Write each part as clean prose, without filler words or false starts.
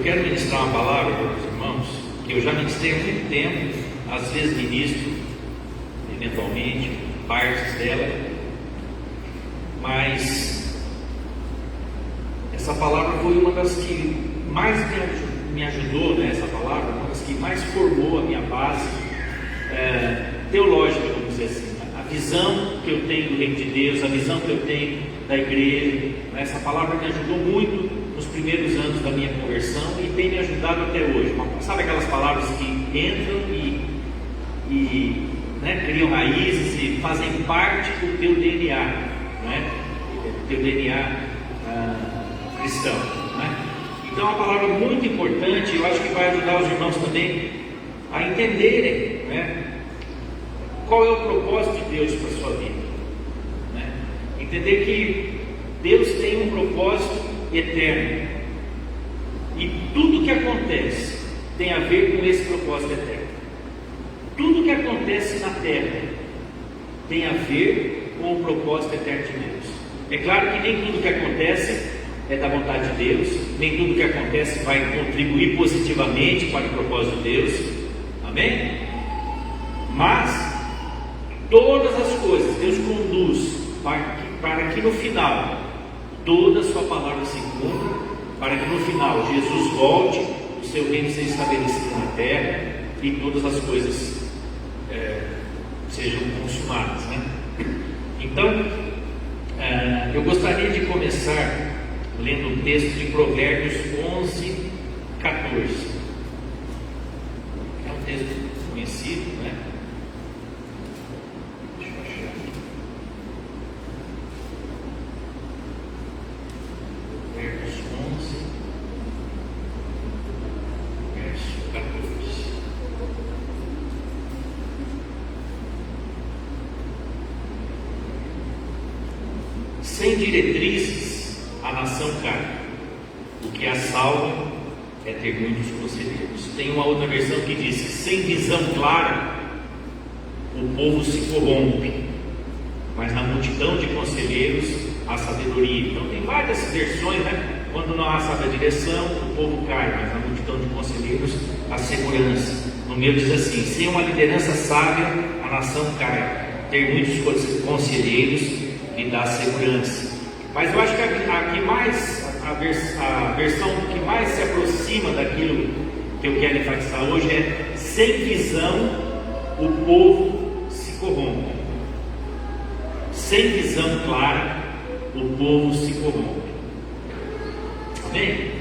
quero ministrar uma palavra para os irmãos, que eu já ministrei há muito tempo, às vezes ministro, eventualmente, partes dela, mas essa palavra foi uma das que mais me ajudou, né? Essa palavra, uma das que mais formou a minha base teológica, vamos dizer assim, né? A visão que eu tenho do reino de Deus, a visão que eu tenho da igreja, né? Essa palavra me ajudou muito nos primeiros anos da minha conversão e tem me ajudado até hoje. Sabe aquelas palavras que entram e né, criam raízes e fazem parte do teu DNA, né? Do teu DNA cristão, né? Então é uma palavra muito importante. Eu acho que vai ajudar os irmãos também a entenderem, né, qual é o propósito de Deus para a sua vida, né? Entender que Deus tem um propósito eterno e tudo que acontece tem a ver com esse propósito eterno. Tudo que acontece na terra tem a ver com o propósito eterno de Deus. É claro que nem tudo que acontece é da vontade de Deus, nem tudo que acontece vai contribuir positivamente para o propósito de Deus, amém? Mas todas as coisas Deus conduz para que no final toda a sua palavra se cumpra, para que no final Jesus volte, o seu reino seja estabelecido na terra e todas as coisas sejam consumadas, né? Então eu gostaria de começar lendo o texto de Provérbios 11, 14. É um texto conhecido, né? Deixa eu achar aqui. Provérbios 11, verso 14. Sem diretrizes a nação cai, o que a salva é ter muitos conselheiros. Tem uma outra versão que diz que sem visão clara o povo se corrompe, mas na multidão de conselheiros há sabedoria. Então tem várias versões, né? Quando não há sabe a direção, o povo cai, mas na multidão de conselheiros há segurança. No meu diz assim: sem uma liderança sábia a nação cai, ter muitos conselheiros lhe dá segurança. Mas eu acho que a versão que mais se aproxima daquilo que eu quero enfatizar hoje é: sem visão o povo se corrompe. Sem visão clara o povo se corrompe. Amém?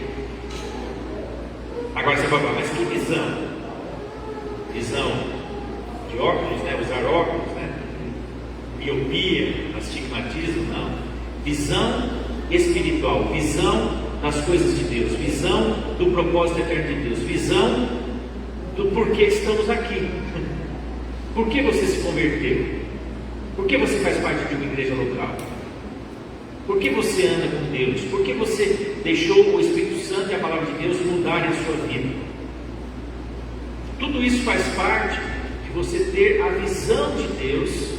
Agora você vai falar, mas que visão? Visão de óculos, né? Usar óculos, né? Miopia, astigmatismo, não. Visão espiritual, visão das coisas de Deus, visão do propósito eterno de Deus, visão do porquê estamos aqui. Por que você se converteu? Por que você faz parte de uma igreja local? Por que você anda com Deus? Por que você deixou o Espírito Santo e a palavra de Deus mudarem a sua vida? Tudo isso faz parte de você ter a visão de Deus,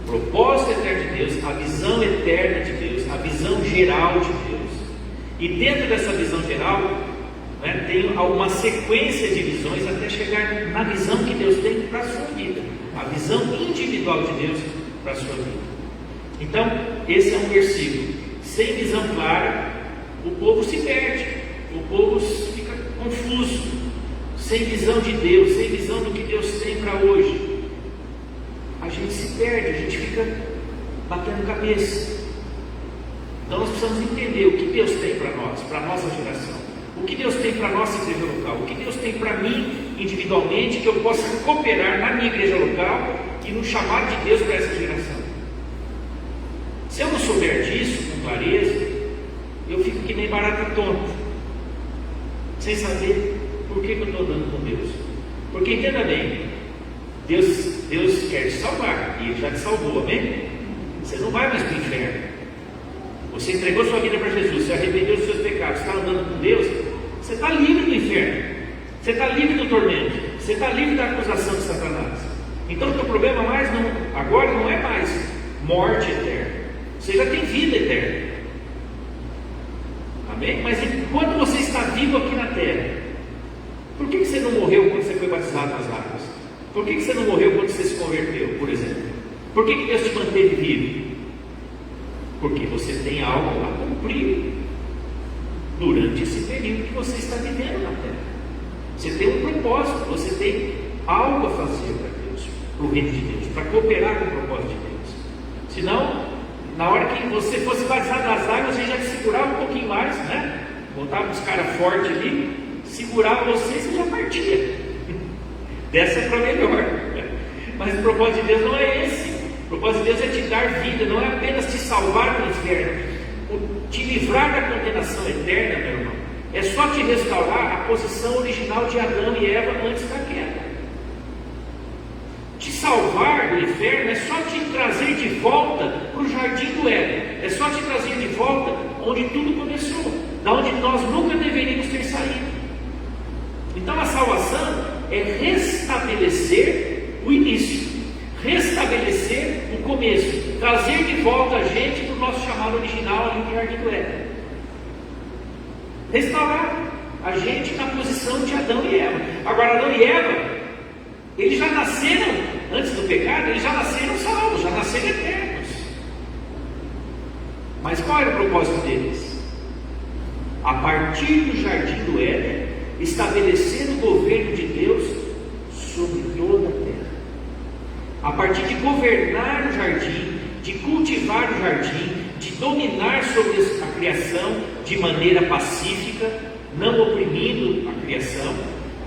o propósito eterno de Deus, a visão eterna de Deus, a visão geral de Deus. E dentro dessa visão geral, né, tem uma sequência de visões até chegar na visão que Deus tem para a sua vida, a visão individual de Deus para a sua vida. Então, esse é um versículo. Sem visão clara, o povo se perde, o povo fica confuso. Sem visão de Deus, sem visão do que Deus tem para hoje, a gente se perde, a gente fica batendo cabeça. Então nós precisamos entender o que Deus tem para nós, para a nossa geração, o que Deus tem para a nossa igreja local, o que Deus tem para mim individualmente, que eu possa cooperar na minha igreja local e no chamado de Deus para essa geração. Se eu não souber disso com clareza, eu fico que nem barata tonta, sem saber por que eu estou andando com Deus. Porque entenda bem, Deus quer te salvar, e Ele já te salvou, amém? Você não vai mais para o inferno. Você entregou sua vida para Jesus, se arrependeu dos seus pecados, está andando com Deus, você está livre do inferno, você está livre do tormento, você está livre da acusação de Satanás. Então o teu problema agora não é mais morte eterna, você já tem vida eterna, amém? Mas enquanto você está vivo aqui na terra, por que você não morreu quando você foi batizado nas águas? Por que você não morreu quando você se converteu, por exemplo? Por que Deus te manteve vivo? Porque você tem algo a cumprir durante esse período que você está vivendo na terra. Você tem um propósito, você tem algo a fazer para Deus, para o reino de Deus, para cooperar com o propósito de Deus. Senão, na hora que você fosse batizado nas águas, você já te segurava um pouquinho mais, né? Botava uns caras fortes ali, segurava você e você já partia. Dessa para melhor. Mas o propósito de Deus não é esse. O propósito de Deus é te dar vida, não é apenas te salvar do inferno, te livrar da condenação eterna, meu irmão. É só te restaurar a posição original de Adão e Eva antes da queda. Te salvar do inferno é só te trazer de volta para o jardim do Éden. É só te trazer de volta onde tudo começou, da onde nós nunca deveríamos ter saído. Então a salvação é restabelecer o início, restabelecer o começo, trazer de volta a gente para o nosso chamado original ali no jardim do Éden. Restaurar a gente na posição de Adão e Eva. Agora, Adão e Eva, eles já nasceram, antes do pecado, eles já nasceram salvos, já nasceram eternos. Mas qual era o propósito deles? A partir do jardim do Éden, estabelecer o governo de Deus sobre toda a terra. A partir de governar o jardim, de cultivar o jardim, de dominar sobre a criação de maneira pacífica, não oprimindo a criação,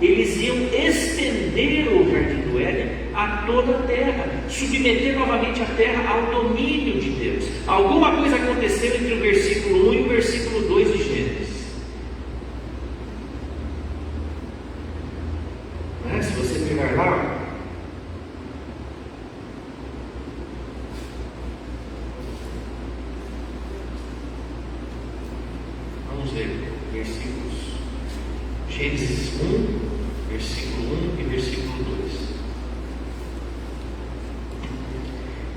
eles iam estender o jardim do Éden a toda a terra, submeter novamente a terra ao domínio de Deus. Alguma coisa aconteceu entre o versículo 1 e o versículo 2 de Gênesis. Se você pegar lá, vamos ver versículos, Gênesis 1, versículo 1 e versículo 2.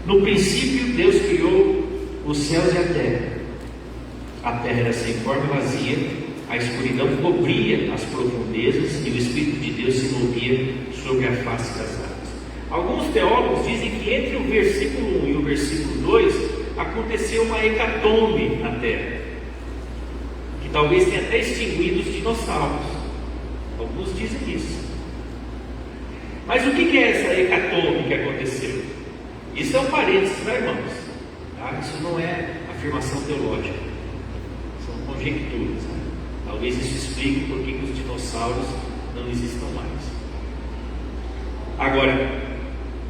No princípio Deus criou os céus e a terra. A terra era sem forma e vazia, a escuridão cobria as profundezas e o Espírito de Deus se movia sobre a face das águas. Alguns teólogos dizem que entre o versículo 1 e o versículo 2 aconteceu uma hecatombe na terra, que talvez tenha até extinguido os dinossauros. Alguns dizem isso. Mas o que é essa hecatombe que aconteceu? Isso é um parênteses, tá, irmãos? Tá? Isso não é afirmação teológica, são conjecturas, né? Talvez isso explique por que os dinossauros não existam mais. Agora,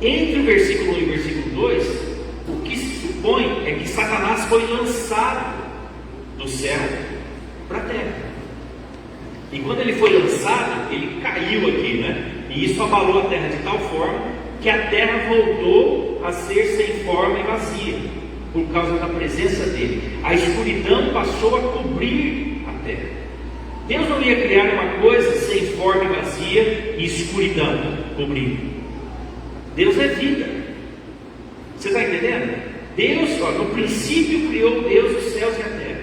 entre o versículo 1 e o versículo 2, o que se supõe é que Satanás foi lançado do céu para a terra. E quando ele foi lançado, ele caiu aqui, né? E isso abalou a terra de tal forma que a terra voltou a ser sem forma e vazia, por causa da presença dele. A escuridão passou a cobrir a terra. Deus não ia criar uma coisa sem forma e vazia e escuridão cobrindo. Deus é vida. Você está entendendo? Deus, no princípio criou Deus os céus e a terra.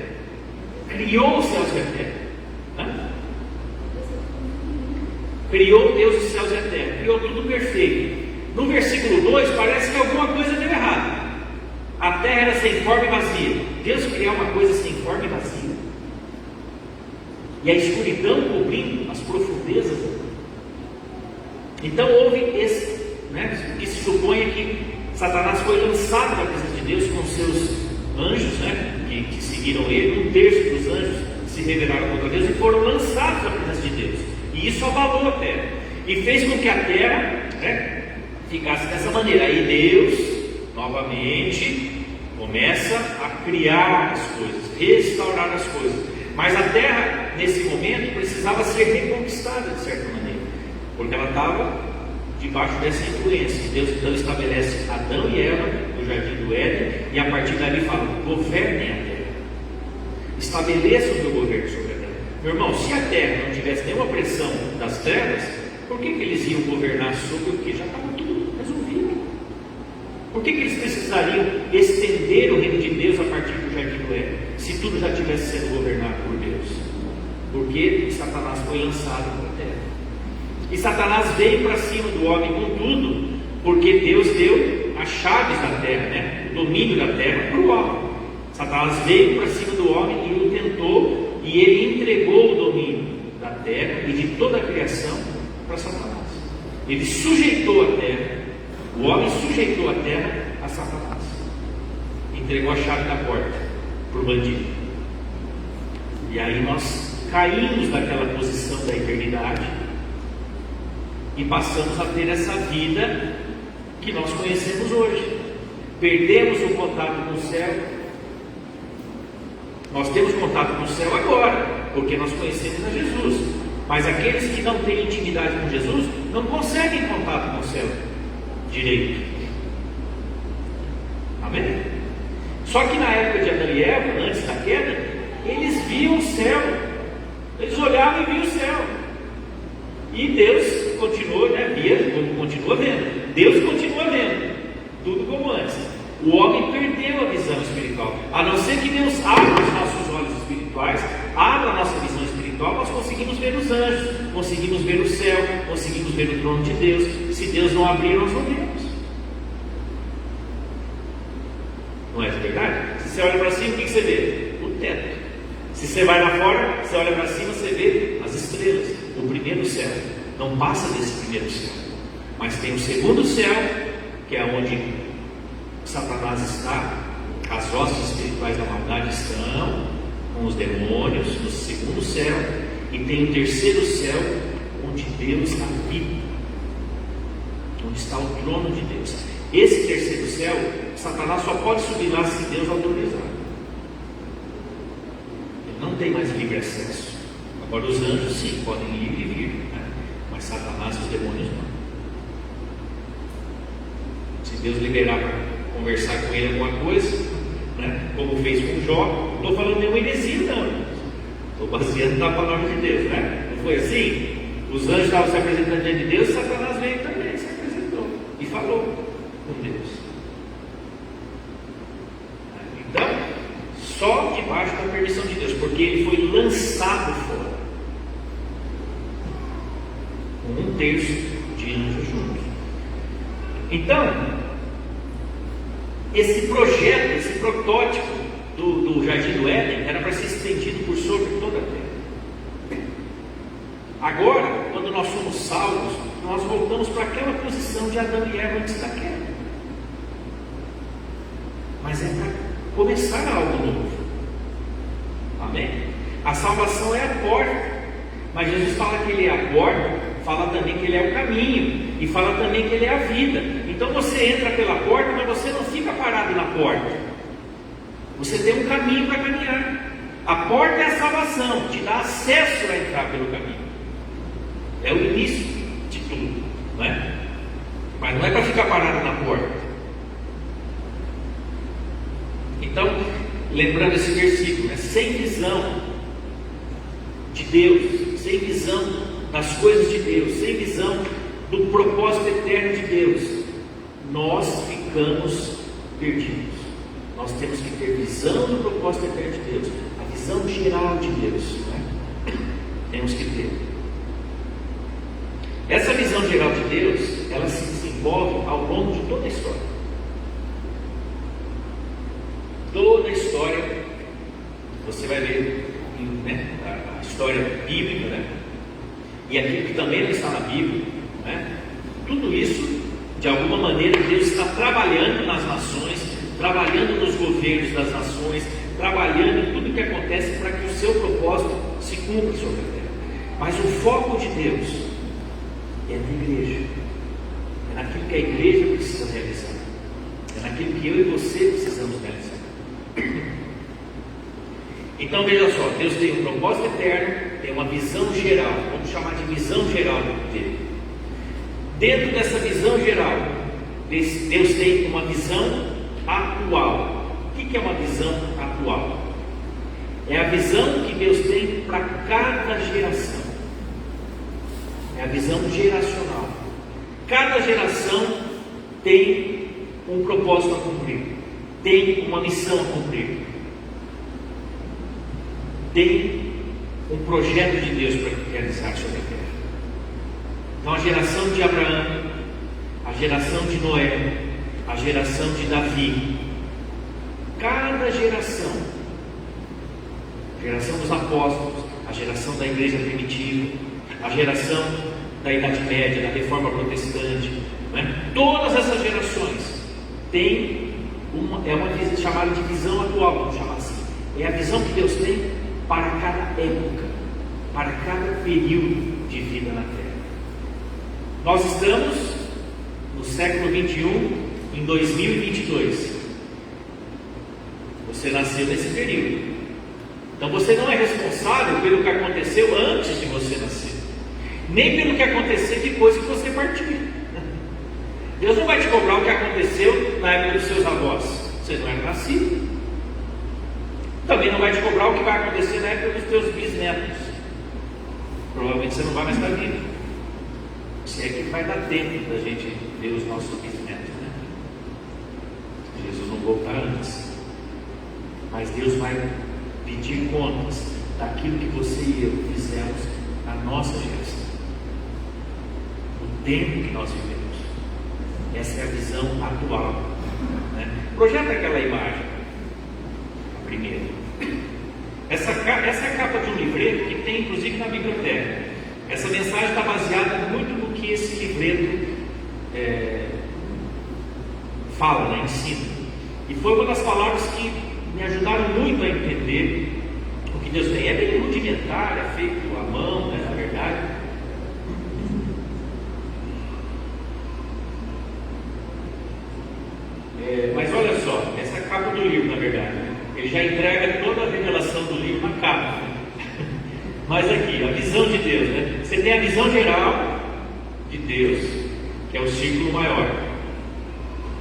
Criou os céus e a terra. Hã? Criou Deus os céus e a terra. Criou tudo perfeito. No versículo 2 parece que alguma coisa deu errado. A terra era sem forma e vazia. Deus criou uma coisa sem forma e vazia. E a escuridão cobrindo as profundezas. Então houve esse, né, que se supõe que Satanás foi lançado da presença de Deus com seus anjos, né, que seguiram ele. Um terço dos anjos se rebelaram contra Deus e foram lançados da presença de Deus. E isso abalou a terra e fez com que a terra, né, ficasse dessa maneira. Aí Deus novamente começa a criar as coisas, restaurar as coisas. Mas a terra, nesse momento, precisava ser reconquistada de certa maneira, porque ela estava debaixo dessa influência. Deus então estabelece Adão e Eva no jardim do Éden, e a partir dali fala: governem a terra, estabeleça o meu governo sobre a terra. Meu irmão, se a terra não tivesse nenhuma pressão das trevas, por que eles iam governar sobre o que já estava tudo resolvido? Por que eles precisariam estender o reino de Deus a partir do jardim do Éden, se tudo já tivesse sendo governado por Deus? Porque Porque Satanás foi lançado para a terra. E Satanás veio para cima do homem com tudo, porque Deus deu as chaves da terra, né? O domínio da terra para o homem. Satanás veio para cima do homem e o tentou, e ele entregou o domínio da terra e de toda a criação para Satanás. Ele sujeitou a terra, o homem sujeitou a terra a Satanás, entregou a chave da porta para o bandido. E aí nós caímos daquela posição da eternidade e passamos a ter essa vida que nós conhecemos hoje. Perdemos o contato com o céu. Nós temos contato com o céu agora, porque nós conhecemos a Jesus. Mas aqueles que não têm intimidade com Jesus não conseguem contato com o céu direito. Amém? Só que na época de Adão e Eva, antes da queda, eles viam o céu. Eles olhavam e viam o céu. E Deus continuou, continua vendo. Deus continua vendo. Tudo como antes. O homem perdeu a visão espiritual. A não ser que Deus abra os nossos olhos espirituais, abra a nossa visão espiritual, nós conseguimos ver os anjos, conseguimos ver o céu, conseguimos ver o trono de Deus. Se Deus não abrir, nós não vemos. Não é verdade? Se você olha para cima, o que você vê? O teto. Se você vai lá fora, você olha para cima, você vê as estrelas, o primeiro céu. Não passa desse primeiro céu. Mas tem o segundo céu, que é onde Satanás está, as hostes espirituais da maldade estão com os demônios no segundo céu, e tem o terceiro céu, onde Deus habita, onde está o trono de Deus. Esse terceiro céu, Satanás só pode subir lá se Deus autorizar. Ele não tem mais livre acesso. Agora os anjos sim, podem ir e vir, né? Mas Satanás e os demônios não. Se Deus liberar para conversar com ele alguma coisa, né? Como fez com Jó, não estou falando nenhuma heresia não, estou baseando na palavra de Deus, né? Não foi assim? Os anjos estavam se apresentando diante de Deus, Satanás veio também, se apresentou e falou com Deus. Então, só debaixo da permissão de Deus, porque ele foi lançado fora, com 1/3 de anjos juntos. Então, esse projeto, esse protótipo do Jardim do Éden era para ser estendido por sobre toda a terra. Agora, quando nós somos salvos, nós voltamos para aquela posição de Adão e Eva antes da queda. Mas é para começar algo novo. Amém? A salvação é a porta, mas Jesus fala que Ele é a porta, fala também que Ele é o caminho, e fala também que Ele é a vida. Então você entra pela porta, mas você não fica parado na porta. Você tem um caminho para caminhar. A porta é a salvação, te dá acesso a entrar pelo caminho. É o início de tudo, não é? Mas não é para ficar parado na porta. Então, lembrando esse versículo, né? Sem visão de Deus, sem visão das coisas de Deus, sem visão do propósito eterno de Deus, nós ficamos perdidos. Nós temos que ter visão do propósito eterno de Deus, a visão geral de Deus, né? Temos que ter. Essa visão geral de Deus, ela se desenvolve ao longo de toda a história. Toda a história, você vai ver, né, a história bíblica, né? E aquilo que também não está na Bíblia, né? Tudo isso, de alguma maneira, Deus está trabalhando nas nações, trabalhando nos governos das nações, trabalhando em tudo que acontece para que o seu propósito se cumpra sobre a terra. Mas o foco de Deus é na igreja, é naquilo que a igreja precisa realizar, é naquilo que eu e você precisamos realizar. Então veja só, Deus tem um propósito eterno, tem uma visão geral, vamos chamar de visão geral dele. Dentro dessa visão geral, Deus tem uma visão atual. O que é uma visão atual? É a visão que Deus tem para cada geração. É a visão geracional. Cada geração tem um propósito a cumprir, tem uma missão a cumprir, tem um projeto de Deus para realizar sobre a terra. Então a geração de Abraão, a geração de Noé, a geração de Davi, cada geração, a geração dos apóstolos, a geração da igreja primitiva, a geração da Idade Média, da Reforma Protestante, todas essas gerações têm uma visão chamada de visão atual, vamos chamar assim. É a visão que Deus tem para cada época, para cada período de vida na Terra. Nós estamos no século 21, em 2022. Você nasceu nesse período. Então você não é responsável pelo que aconteceu antes de você nascer, nem pelo que acontecer depois que você partir. Deus não vai te cobrar o que aconteceu na época dos seus avós. Você não era nascido. Também não vai te cobrar o que vai acontecer na época dos teus bisnetos. Provavelmente você não vai mais estar vivo. Se é que vai dar tempo da gente ver os nossos bisnetos, né? Jesus não voltar antes. Mas Deus vai pedir contas daquilo que você e eu fizemos na nossa geração, no tempo que nós vivemos. Essa é a visão atual, né? Projeta aquela imagem, a primeira. Essa é a capa de um livreto que tem inclusive na biblioteca. Essa mensagem está baseada muito no que esse livreto fala, né, ensina. E foi uma das palavras que me ajudaram muito a entender o que Deus tem. É bem rudimentar, é feito à mão, né, na verdade. Mas olha só, essa é a capa do livro, na verdade, né? Ele já entrega toda a revelação do livro na capa. Mas aqui, a visão de Deus, né? Você tem a visão geral de Deus, que é o círculo maior.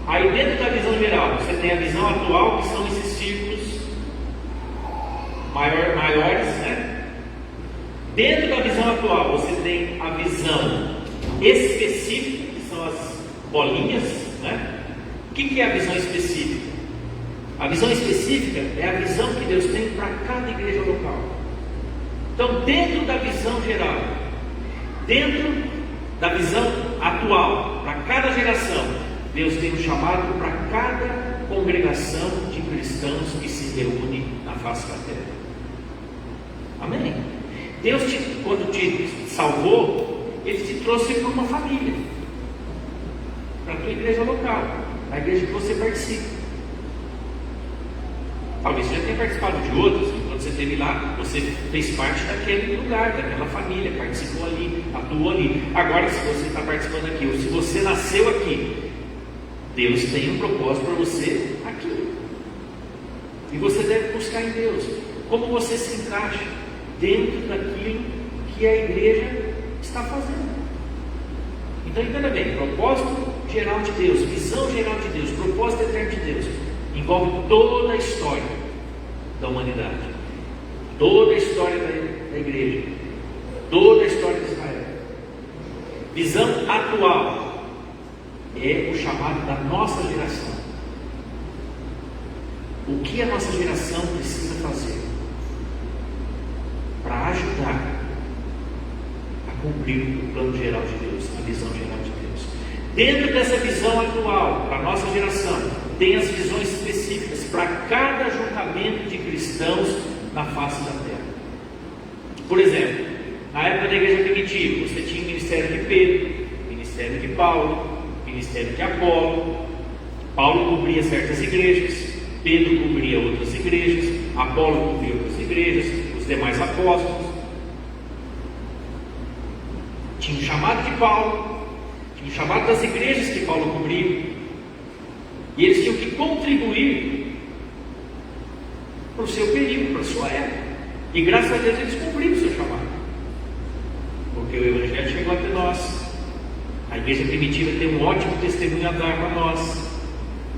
Aí dentro da visão geral, você tem a visão atual, que são esses círculos maiores, né? Dentro da visão atual, você tem a visão específica, que são as bolinhas, né? O que é a visão específica? A visão específica é a visão que Deus tem para cada igreja local. Então, dentro da visão geral, dentro da visão atual, para cada geração, Deus tem um chamado para cada congregação de cristãos que se reúne na face da terra. Amém? Deus, quando te salvou, Ele te trouxe para uma família, para a tua igreja local, a igreja que você participa. Talvez você já tenha participado de outros, quando você esteve lá, você fez parte daquele lugar, daquela família, participou ali, atuou ali. Agora, se você está participando aqui, ou se você nasceu aqui, Deus tem um propósito para você aqui. E você deve buscar em Deus como você se encaixa dentro daquilo que a igreja está fazendo. Então entenda bem, propósito geral de Deus, visão geral de Deus, propósito eterno de Deus, envolve toda a história da humanidade, toda a história da igreja, toda a história de Israel. Visão atual é o chamado da nossa geração. O que a nossa geração precisa fazer para ajudar a cumprir o plano geral de Deus, a visão geral de Deus? Dentro dessa visão atual, para a nossa geração, tem as visões específicas para cada ajuntamento de cristãos na face da terra. Por exemplo, na época da igreja primitiva, você tinha o ministério de Pedro, o ministério de Paulo, o ministério de Apolo. Paulo cobria certas igrejas, Pedro cobria outras igrejas, Apolo cobria outras igrejas, os demais apóstolos. Tinha o chamado de Paulo, tinha o chamado das igrejas que Paulo cobria. E eles tinham que contribuir para o seu período, para a sua época. E graças a Deus eles cumpriram o seu chamado. Porque o Evangelho chegou até nós. A igreja primitiva tem um ótimo testemunho a dar para nós.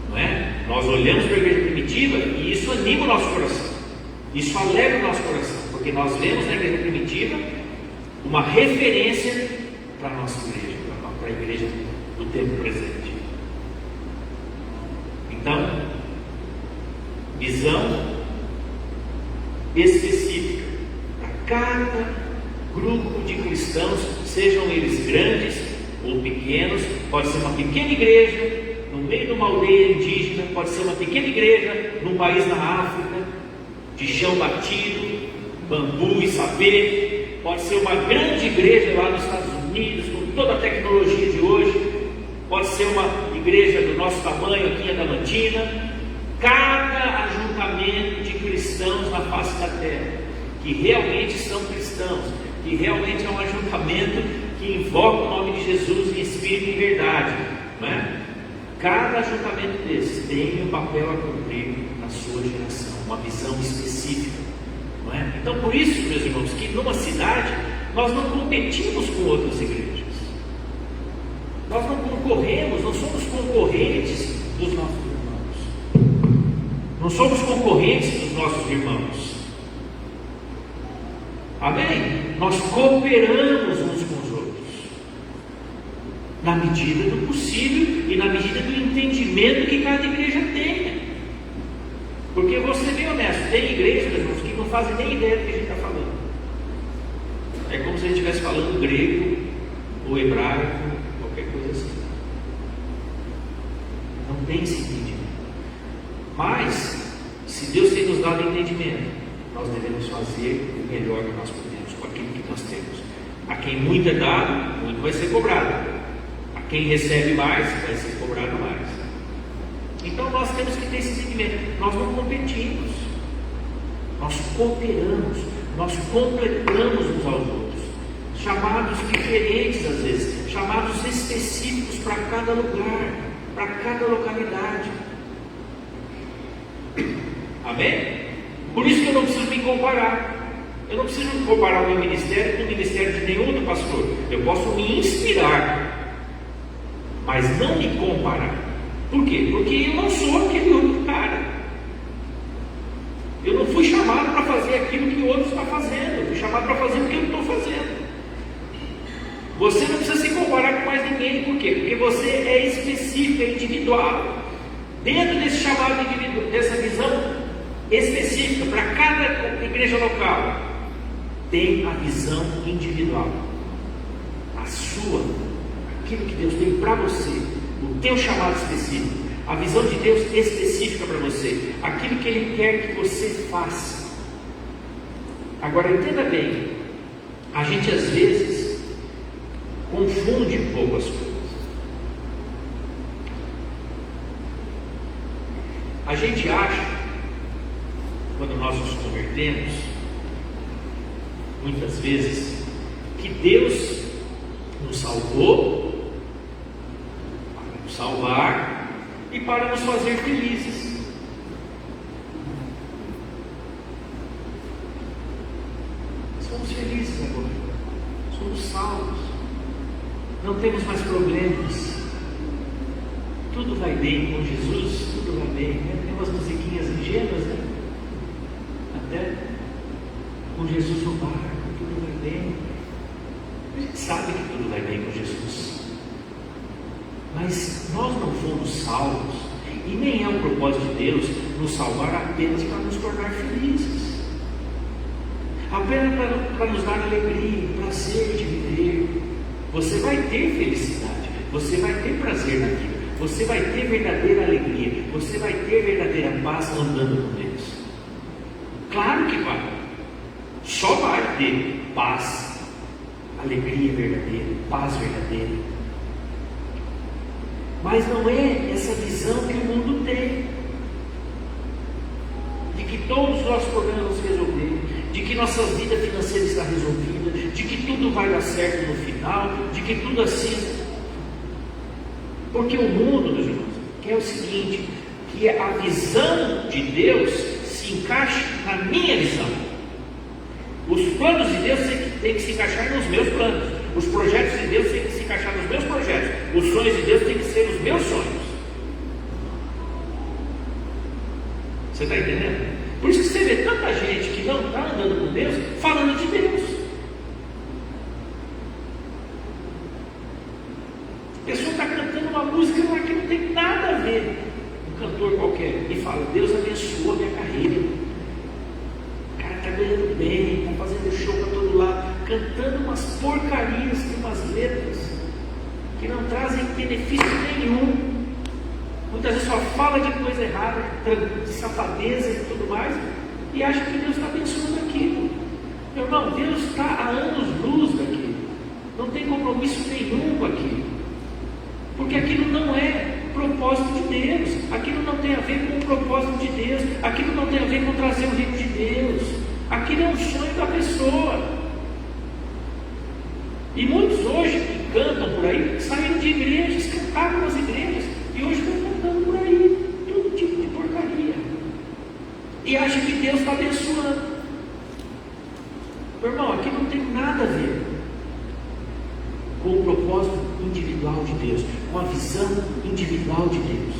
Não é? Nós olhamos para a igreja primitiva e isso anima o nosso coração. Isso alegra o nosso coração. Porque nós vemos na igreja primitiva uma referência para a nossa igreja, para a igreja do tempo presente. Então, visão específica para Cada grupo de cristãos, sejam eles grandes ou pequenos, pode ser uma pequena igreja no meio de uma aldeia indígena, pode ser uma pequena igreja num país na África, de chão batido, bambu e sapê, pode ser uma grande igreja lá nos Estados Unidos, com toda a tecnologia de hoje, pode ser uma igreja do nosso tamanho aqui em Adamantina. Cada ajuntamento de cristãos na face da terra, que realmente são cristãos, que realmente é um ajuntamento que invoca o nome de Jesus em espírito e em verdade, não é? Cada ajuntamento desses tem um papel a cumprir na sua geração, uma visão específica, não é? Então, por isso, meus irmãos, que numa cidade nós não competimos com outras igrejas, nós não concorremos, não somos concorrentes dos nossos irmãos, não somos concorrentes dos nossos irmãos, amém? Nós cooperamos uns com os outros, na medida do possível e na medida do entendimento que cada igreja tenha. Porque vou ser bem honesto, tem igrejas, irmãos, que não fazem nem ideia do que a gente está falando. É como se a gente estivesse falando grego ou hebraico, qualquer coisa assim. Não tem esse entendimento. Mas, se Deus tem nos dado entendimento, nós devemos fazer o melhor que nós podemos com aquilo que nós temos. A quem muito é dado, muito vai ser cobrado. Quem recebe mais, vai ser cobrado mais. Então nós temos que ter esse entendimento. Nós não competimos, nós cooperamos, nós completamos uns aos outros. Chamados diferentes às vezes, chamados específicos para cada lugar, para cada localidade. Amém? Por isso que eu não preciso me comparar. Eu não preciso comparar o meu ministério com o ministério de nenhum outro pastor. Eu posso me inspirar, mas não me comparar. Por quê? Porque eu não sou aquele outro cara. Eu não fui chamado para fazer aquilo que o outro está fazendo. Eu fui chamado para fazer o que eu estou fazendo. Você não precisa se comparar com mais ninguém. Por quê? Porque você é específico, é individual. Dentro desse chamado individual, dessa visão específica para cada igreja local, tem a visão individual, a sua, aquilo que Deus tem para você, o teu chamado específico, a visão de Deus específica para você, aquilo que Ele quer que você faça. Agora entenda bem, a gente às vezes confunde um pouco as coisas. A gente acha, quando nós nos convertemos, muitas vezes, que Deus nos salvou para nos salvar e para nos fazer felizes. Somos felizes agora, somos salvos, não temos mais problemas, tudo vai bem com Jesus, tudo vai bem, né? Tem umas musiquinhas ingênuas, né? Até com Jesus no barco, tudo vai bem. A gente sabe que tudo vai bem com Jesus, mas nós não fomos salvos, e nem é o propósito de Deus nos salvar apenas para nos tornar felizes, apenas para nos dar alegria, prazer de viver. Você vai ter felicidade, você vai ter prazer naquilo, você vai ter verdadeira alegria, você vai ter verdadeira paz andando com Deus. Claro que vai, só vai ter paz, alegria verdadeira, paz verdadeira. Mas não é essa visão que o mundo tem, de que todos os nossos problemas vão se resolver, de que nossa vida financeira está resolvida, de que tudo vai dar certo no final, de que tudo assim. Porque o mundo, meus irmãos, quer o seguinte, que a visão de Deus se encaixe na minha visão. Os planos de Deus têm que se encaixar nos meus planos. Os projetos de Deus têm que se encaixar nos meus projetos. Os sonhos de Deus têm que ser os meus sonhos. Você está entendendo? Por isso que você vê tanta gente que não está andando com Deus, falando de Deus. A pessoa está cantando uma música que não tem nada a ver, um cantor qualquer, e fala: Deus abençoa a minha carreira. O cara está ganhando bem, está fazendo show cantando umas porcarias e umas letras que não trazem benefício nenhum. Muitas vezes só fala de coisa errada, de safadeza e tudo mais, e acha que Deus está abençoando aquilo. Meu irmão, Deus está há anos-luz daquilo, não tem compromisso nenhum com aquilo, porque aquilo não é propósito de Deus, aquilo não tem a ver com o propósito de Deus, aquilo não tem a ver com trazer o reino de Deus, aquilo é um sonho da pessoa. E muitos hoje que cantam por aí, saíram de igrejas, cantaram nas igrejas, e hoje estão cantando por aí, todo tipo de porcaria, e acham que Deus está abençoando. Meu irmão, aqui não tem nada a ver com o propósito individual de Deus, com a visão individual de Deus.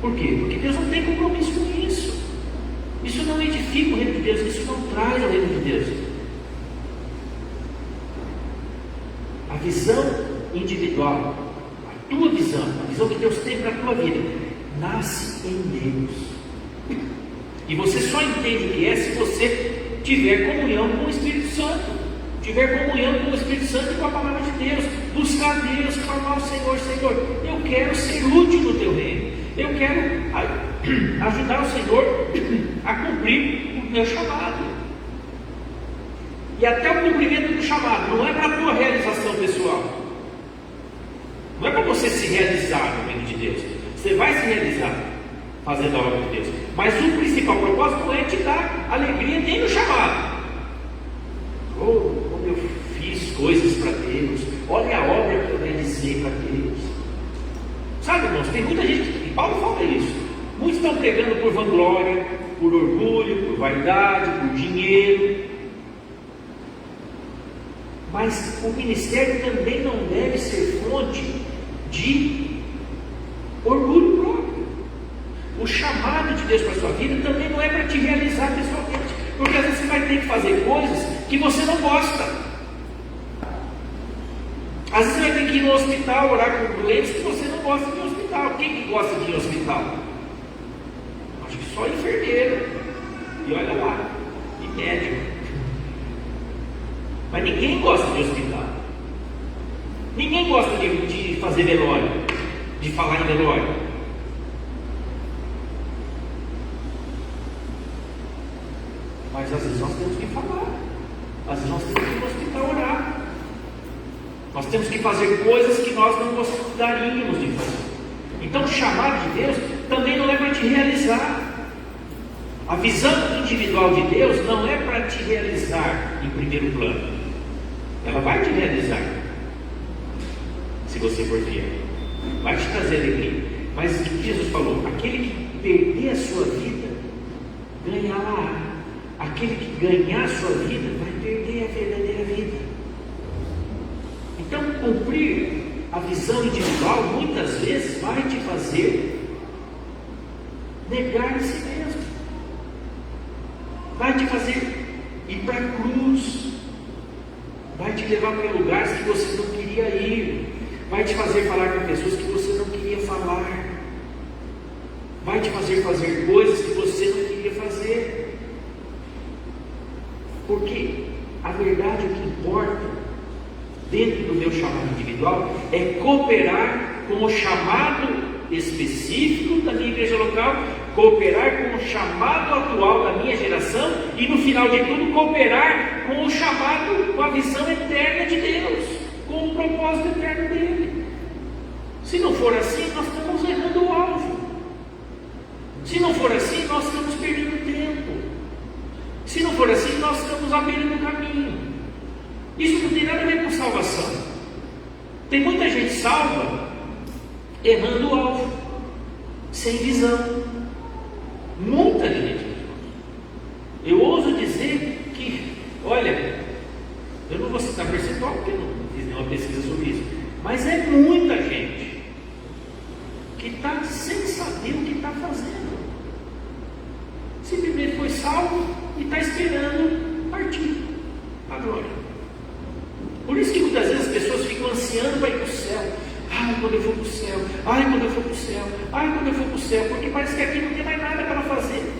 Por quê? Porque Deus não tem compromisso com isso. Isso não edifica o reino de Deus, isso não traz o reino de Deus. A visão individual, a tua visão, a visão que Deus tem para a tua vida, nasce em Deus. E você só entende o que é se você tiver comunhão com o Espírito Santo, tiver comunhão com o Espírito Santo e com a palavra de Deus, buscar Deus, clamar ao Senhor: Senhor, eu quero ser útil no teu reino, eu quero ajudar o Senhor a cumprir o meu chamado. E até o cumprimento do chamado não é para a tua realização pessoal, não é para você se realizar no reino de Deus. Você vai se realizar fazendo a obra de Deus, mas o principal propósito é te dar alegria nem no chamado. Como eu fiz coisas para Deus, olha a obra que eu realizei para Deus. Sabe, irmãos, tem muita gente, e Paulo fala isso, muitos estão pregando por vanglória, por orgulho, por vaidade, por dinheiro. Mas o ministério também não deve ser fonte de orgulho próprio. O chamado de Deus para a sua vida também não é para te realizar pessoalmente, porque às vezes você vai ter que fazer coisas que você não gosta. Às vezes você vai ter que ir no hospital orar com doentes que você não gosta de ir no hospital. Quem que gosta de ir no hospital? Acho que só enfermeiro, e olha lá, e médico. Mas ninguém gosta de hospital, ninguém gosta de fazer velório, de falar em velório. Mas às vezes nós temos que falar, às vezes nós temos que ir no hospital orar, nós temos que fazer coisas que nós não gostaríamos de fazer. Então o chamado de Deus também não é para te realizar. A visão individual de Deus não é para te realizar em primeiro plano. Ela vai te realizar, se você for fiel, vai te trazer alegria. Mas o que Jesus falou? Aquele que perder a sua vida, ganhará. Aquele que ganhar a sua vida, vai perder a verdadeira vida. Então, cumprir a visão individual, muitas vezes, vai te fazer negar a si mesmo, vai te fazer ir para a cruz, vai te levar para lugares que você não queria ir, vai te fazer falar com pessoas que você não queria falar, vai te fazer fazer coisas que você não queria fazer, porque a verdade, o que importa dentro do meu chamado individual é cooperar com o chamado específico da minha igreja local, cooperar com o chamado atual da minha geração e no final de tudo cooperar com o chamado, com a visão eterna de Deus, com o propósito eterno dele. Se não for assim, nós estamos errando o alvo. Se não for assim, nós estamos perdendo tempo. Se não for assim, nós estamos à beira do caminho. Isso não tem nada a ver com salvação. Tem muita gente salva errando o alvo, sem visão. Muita gente. Eu ouso dizer que, olha, eu não vou citar percentual porque não fiz nenhuma pesquisa sobre isso, mas é muita gente que está sem saber o que está fazendo. Simplesmente foi salvo e está esperando partir a glória. Por isso que muitas vezes as pessoas ficam ansiando para ir para o céu. Ai, quando eu for para o céu, ai, quando eu for para o céu, ai, quando eu for para o céu, porque parece que aqui não tem mais nada para fazer.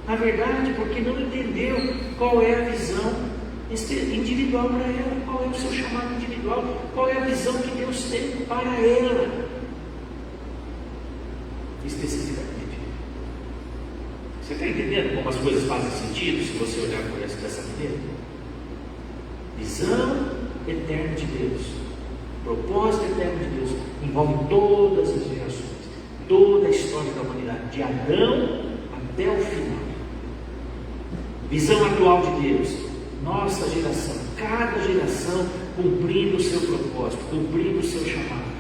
Na verdade, porque não entendeu qual é a visão individual para ela, qual é o seu chamado individual, qual é a visão que Deus tem para ela, especificamente. Você está entendendo como as coisas fazem sentido se você olhar por isso dessa maneira? Visão eterna de Deus, propósito eterno de Deus, envolve todas as gerações, toda a história da humanidade, de Adão até o final. Visão atual de Deus, nossa geração, cada geração cumprindo o seu propósito, cumprindo o seu chamado.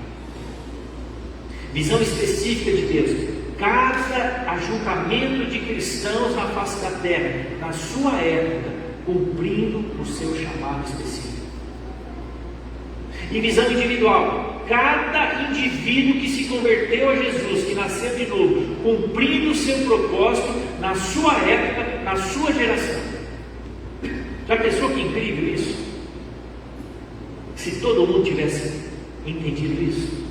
Visão específica de Deus, cada ajuntamento de cristãos na face da terra, na sua época, cumprindo o seu chamado específico. E visão individual, cada indivíduo que se converteu a Jesus, que nasceu de novo, cumprindo o seu propósito na sua época, na sua geração. Já pensou que incrível isso? Se todo mundo tivesse entendido isso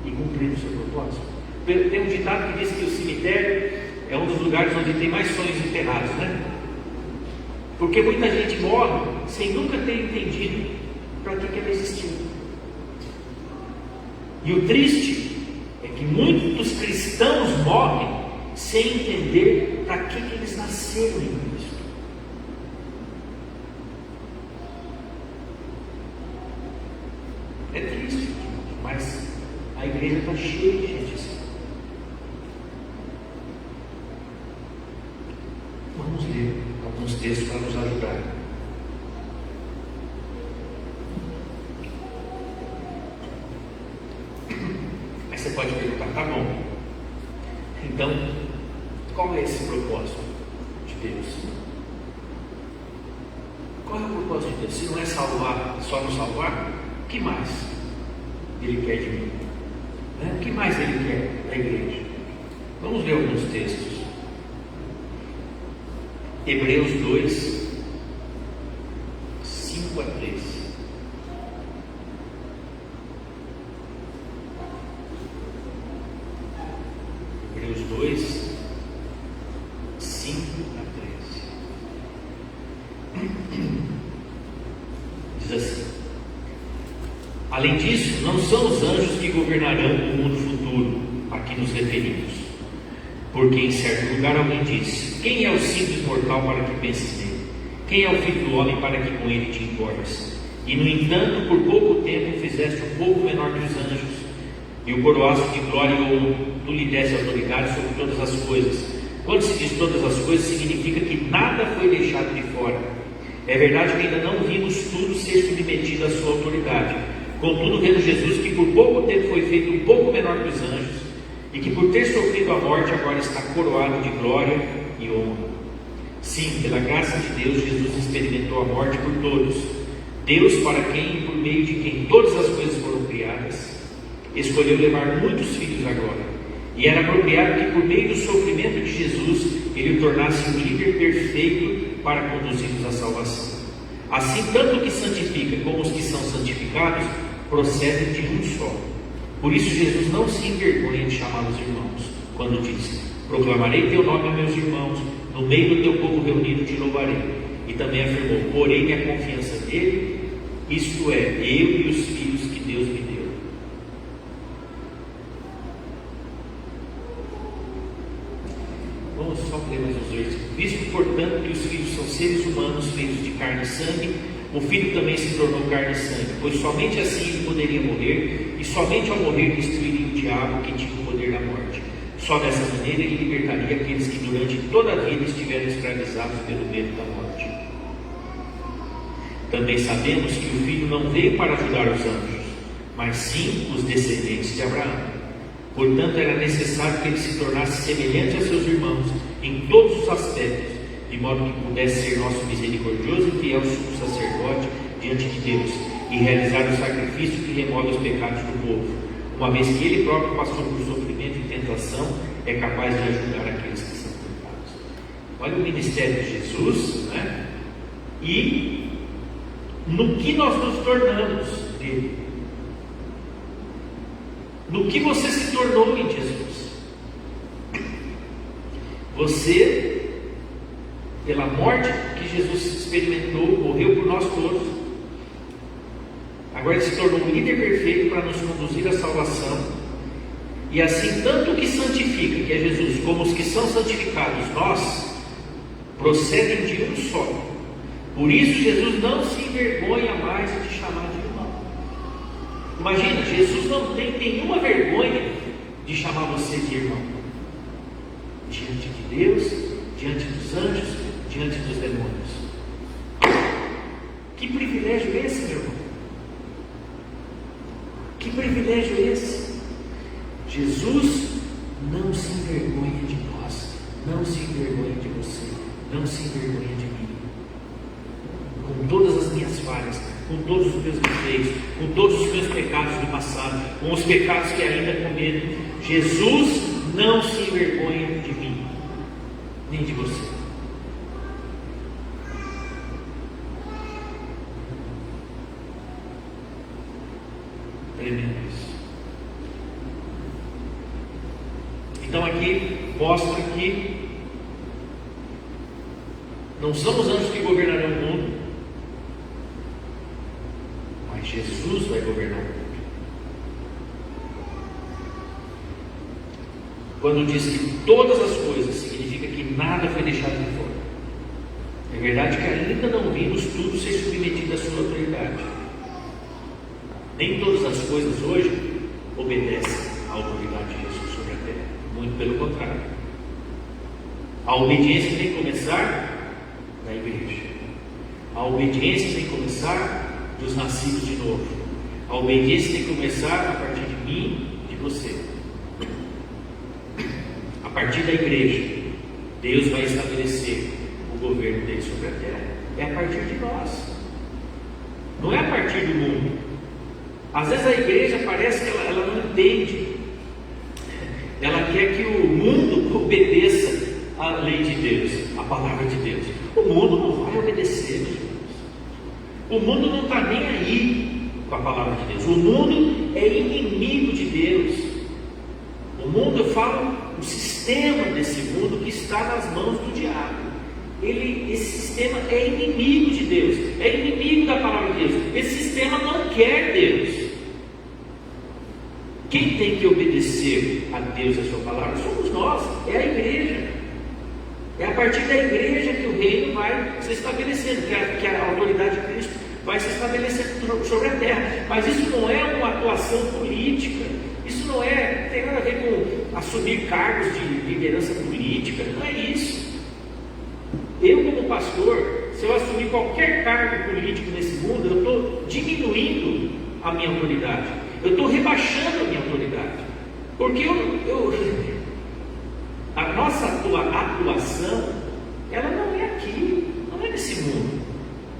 e cumprido o seu propósito. Tem um ditado que diz que o cemitério é um dos lugares onde tem mais sonhos enterrados, né? Porque muita gente morre sem nunca ter entendido para que ela existiu. E o triste é que muitos cristãos morrem sem entender para que eles nasceram em Cristo. É triste, mas a igreja está cheia de gente assim. Vamos ler alguns textos para nos ajudar. Aí você pode perguntar, tá bom, então qual é esse propósito de Deus? Qual é o propósito de Deus? Se não é salvar, só nos salvar, o que mais Ele quer de mim? O que mais Ele quer da igreja? Vamos ler alguns textos. Hebreus 2, 5 a 3. Hebreus 2, 5 a 13. Diz assim: além disso, não são os anjos que governarão o mundo futuro a que nos referimos. Porque em certo lugar alguém disse: quem é o simples mortal para que penses nele? Quem é o filho do homem para que com ele te importes? E no entanto, por pouco tempo fizeste um pouco menor que os anjos, e o coroaste de glória e honra. Tu lhe deste autoridade sobre todas as coisas. Quando se diz todas as coisas, significa que nada foi deixado de fora. É verdade que ainda não vimos tudo ser submetido à sua autoridade. Contudo, vemos Jesus que por pouco tempo foi feito um pouco menor que os anjos, e que por ter sofrido a morte agora está coroado de glória e honra. Sim, pela graça de Deus, Jesus experimentou a morte por todos. Deus, para quem e por meio de quem todas as coisas foram criadas, escolheu levar muitos filhos agora. E era apropriado que por meio do sofrimento de Jesus, Ele o tornasse um líder perfeito para conduzir-nos à salvação. Assim, tanto o que santifica como os que são santificados procedem de um só. Por isso Jesus não se envergonha de chamá-los irmãos, quando diz: proclamarei teu nome a meus irmãos, no meio do teu povo reunido te louvarei. E também afirmou: porém minha confiança nele, isto é, eu e os filhos que Deus me deu. Vamos só ler mais uns versículos. Visto, portanto, que os filhos são seres humanos feitos de carne e sangue, o Filho também se tornou carne e sangue, pois somente assim ele poderia morrer, e somente ao morrer destruiria o diabo, que tinha o poder da morte. Só dessa maneira ele libertaria aqueles que durante toda a vida estiveram escravizados pelo medo da morte. Também sabemos que o Filho não veio para ajudar os anjos, mas sim os descendentes de Abraão. Portanto, era necessário que ele se tornasse semelhante a seus irmãos em todos os aspectos, de modo que pudesse ser nosso misericordioso e fiel sumo sacerdote diante de Deus, e realizar o sacrifício que remove os pecados do povo, uma vez que ele próprio passou por sofrimento e tentação, é capaz de ajudar aqueles que são tentados. Olha o ministério de Jesus, né? E no que nós nos tornamos dele. No que você se tornou em Jesus. Você, pela morte que Jesus experimentou, morreu por nós todos. Agora Ele se tornou um líder perfeito para nos conduzir à salvação. E assim, tanto o que santifica, que é Jesus, como os que são santificados, nós, procedem de um só. Por isso Jesus não se envergonha mais de te chamar de irmão. Imagina, Jesus não tem nenhuma vergonha de chamar você de irmão. Diante de Deus, diante dos anjos, diante dos demônios. Que privilégio é esse, meu irmão? Que privilégio é esse? Jesus não se envergonha de nós, não se envergonha de você, não se envergonha de mim. Com todas as minhas falhas, com todos os meus defeitos, com todos os meus pecados do passado, com os pecados que ainda cometo, Jesus não se envergonha de mim, nem de você. Tremendo isso. Então aqui mostra que não são os anjos que governarão o mundo, mas Jesus vai governar o mundo. Quando diz que todas as coisas, significa que nada foi deixado de fora. É verdade que ainda não vimos tudo ser submetido à sua autoridade. Nem todas as coisas hoje obedecem à autoridade de Jesus sobre a terra. Muito pelo contrário. A obediência tem que começar na igreja. A obediência tem que começar dos nascidos de novo. A obediência tem que começar a partir de mim, de você. A partir da igreja, Deus vai estabelecer o governo dele sobre a terra. É a partir de nós. Não é a partir do mundo. Às vezes a igreja parece que ela não entende. Ela quer que o mundo obedeça à lei de Deus, à palavra de Deus. O mundo não vai obedecer. O mundo não está nem aí com a palavra de Deus. O mundo é inimigo de Deus. O mundo, eu falo, o sistema desse mundo que está nas mãos do diabo. Esse sistema é inimigo de Deus, é inimigo da palavra de Deus. Esse sistema não quer Deus. Quem tem que obedecer a Deus e a sua palavra somos nós, é a igreja. É a partir da igreja que o reino vai se estabelecendo, que a autoridade de Cristo vai se estabelecendo sobre a terra. Mas isso não é uma atuação política, isso não tem nada a ver com assumir cargos de liderança política, não é isso. Eu, como pastor, se eu assumir qualquer cargo político nesse mundo, eu estou diminuindo a minha autoridade, eu estou rebaixando a minha autoridade, porque a nossa atuação, ela não é aqui, não é nesse mundo.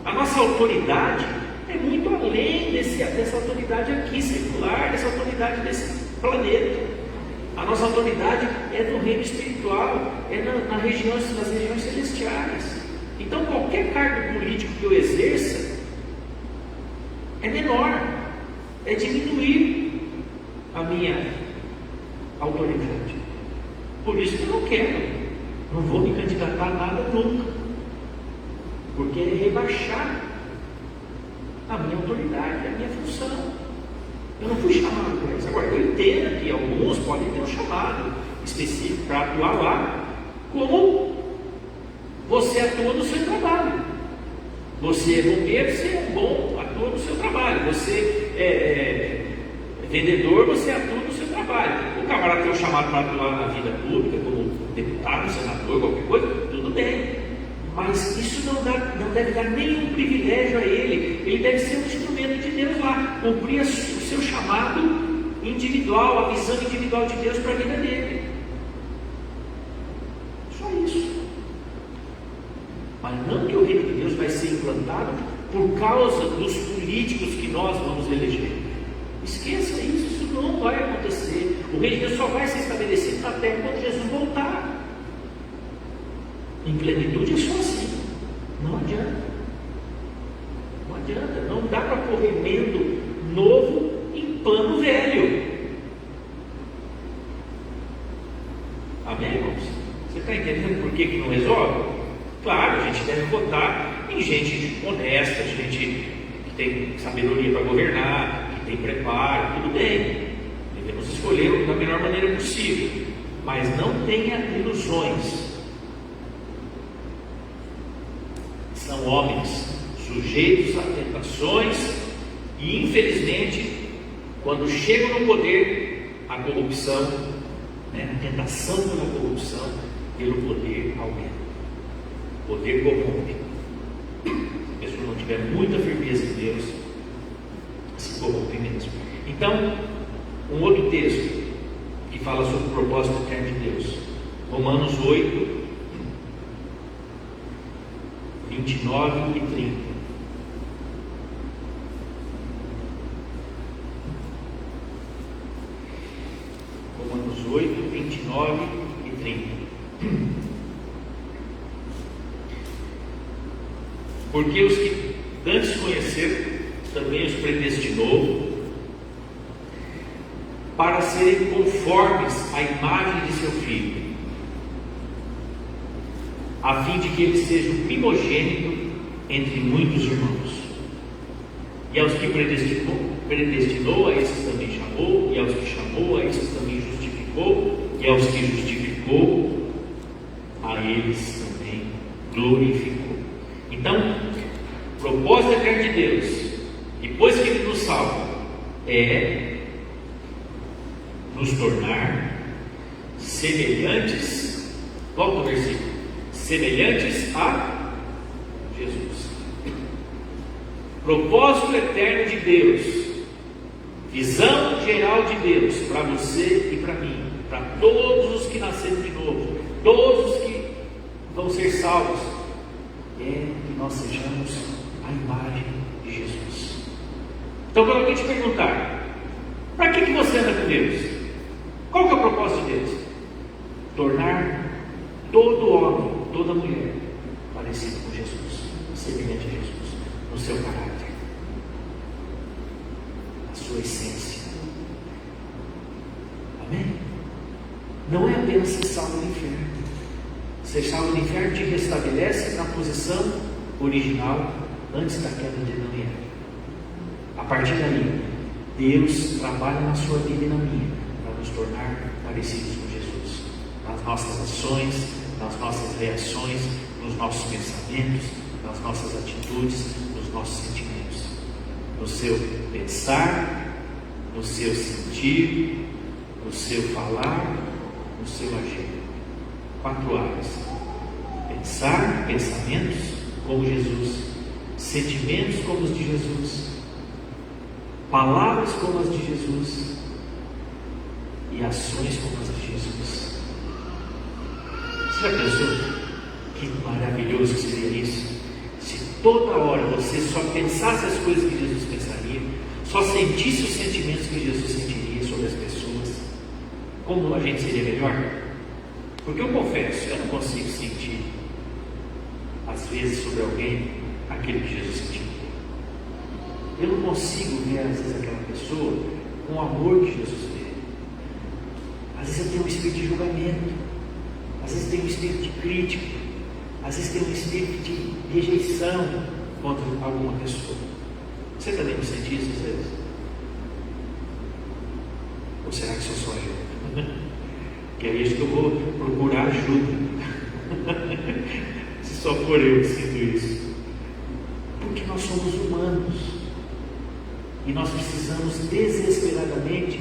A nossa autoridade é muito além dessa autoridade aqui, secular, dessa autoridade desse planeta. A nossa autoridade é no reino espiritual, é nas regiões celestiais. Então qualquer cargo político que eu exerça é menor, é diminuir a minha autoridade. Por isso que eu não vou me candidatar a nada nunca, porque é rebaixar a minha autoridade, a minha função. Eu não fui chamado para isso. Agora, eu entendo que alguns podem ter um chamado específico para atuar lá, como você atua no seu trabalho. Você é bombeiro, você é um bom ator no seu trabalho. Você é vendedor, você atua no seu trabalho. O camarada tem um chamado para atuar na vida pública, como deputado, senador, qualquer coisa, tudo bem. Mas isso não deve dar nenhum privilégio a ele. Ele deve ser um instrumento de Deus lá, cumprir o seu chamado individual, a visão individual de Deus para a vida dele. Só isso. Mas não que o reino de Deus vai ser implantado por causa dos políticos que nós vamos eleger. Esqueça isso, isso não vai acontecer. O reino de Deus só vai ser estabelecido na terra quando Jesus voltar. Em plenitude é só assim. Não adianta. Não adianta. Não dá para pôr remendo novo em pano velho. Amém, irmãos? Você está entendendo que não resolve? Claro, a gente deve votar em gente honesta, gente que tem sabedoria para governar, que tem preparo, tudo bem. Devemos escolher da melhor maneira possível, mas não tenha ilusões. São homens sujeitos a tentações e, infelizmente, quando chegam no poder, a corrupção, a tentação pela corrupção, pelo poder aumenta. O poder corrompe. Se a pessoa não tiver muita firmeza em Deus, se corrompe mesmo. Então, um outro texto que fala sobre o propósito eterno de Deus, Romanos 8, 29 e 30. Romanos 8, 29 e 30. Porque os que antes conheceram, também os predestinou para serem conformes à imagem de seu Filho, a fim de que ele seja o primogênito entre muitos irmãos. E aos que predestinou, a esses também chamou, e aos que chamou, a esses também justificou, e aos que justificou, a eles também glorificou. Então, o propósito eterno de Deus, depois que Ele nos salva, é nos tornar semelhantes, volta ao versículo, semelhantes a Jesus. Propósito eterno de Deus, visão geral de Deus para você e para mim, para todos os que nasceram de novo, todos os que vão ser salvos, é que nós sejamos a imagem de Jesus. Então, quando alguém te perguntar, para que você anda com Deus? Qual que é o propósito de Deus? Tornar todo homem, toda mulher parecido com Jesus, semelhante a Jesus, no seu caráter, na sua essência. Amém? Não é apenas ser salvo do inferno. Ser salvo do inferno te restabelece na posição original antes da queda de Adão e Eva. A partir daí, Deus trabalha na sua vida e na minha para nos tornar parecidos com Jesus, nas nossas ações, nas nossas reações, nos nossos pensamentos, nas nossas atitudes, nos nossos sentimentos, no seu pensar, no seu sentir, no seu falar, no seu agir. 4 áreas: pensar, pensamentos como Jesus, sentimentos como os de Jesus, palavras como as de Jesus e ações como as de Jesus. Você já pensou que maravilhoso seria isso? Se toda hora você só pensasse as coisas que Jesus pensaria, só sentisse os sentimentos que Jesus sentiria sobre as pessoas, como a gente seria melhor? Porque eu confesso, eu não consigo sentir, às vezes, sobre alguém aquilo que Jesus sentiu. Eu não consigo ver, às vezes, aquela pessoa com o amor que Jesus vê. Às vezes eu tenho um espírito de julgamento, às vezes tenho um espírito de crítica, às vezes tenho um espírito de rejeição contra alguma pessoa. Você também não sente isso às vezes? Ou será que sou só eu? Que é isso que eu vou procurar ajuda. Se só for eu que sinto isso. Porque nós somos humanos e nós precisamos desesperadamente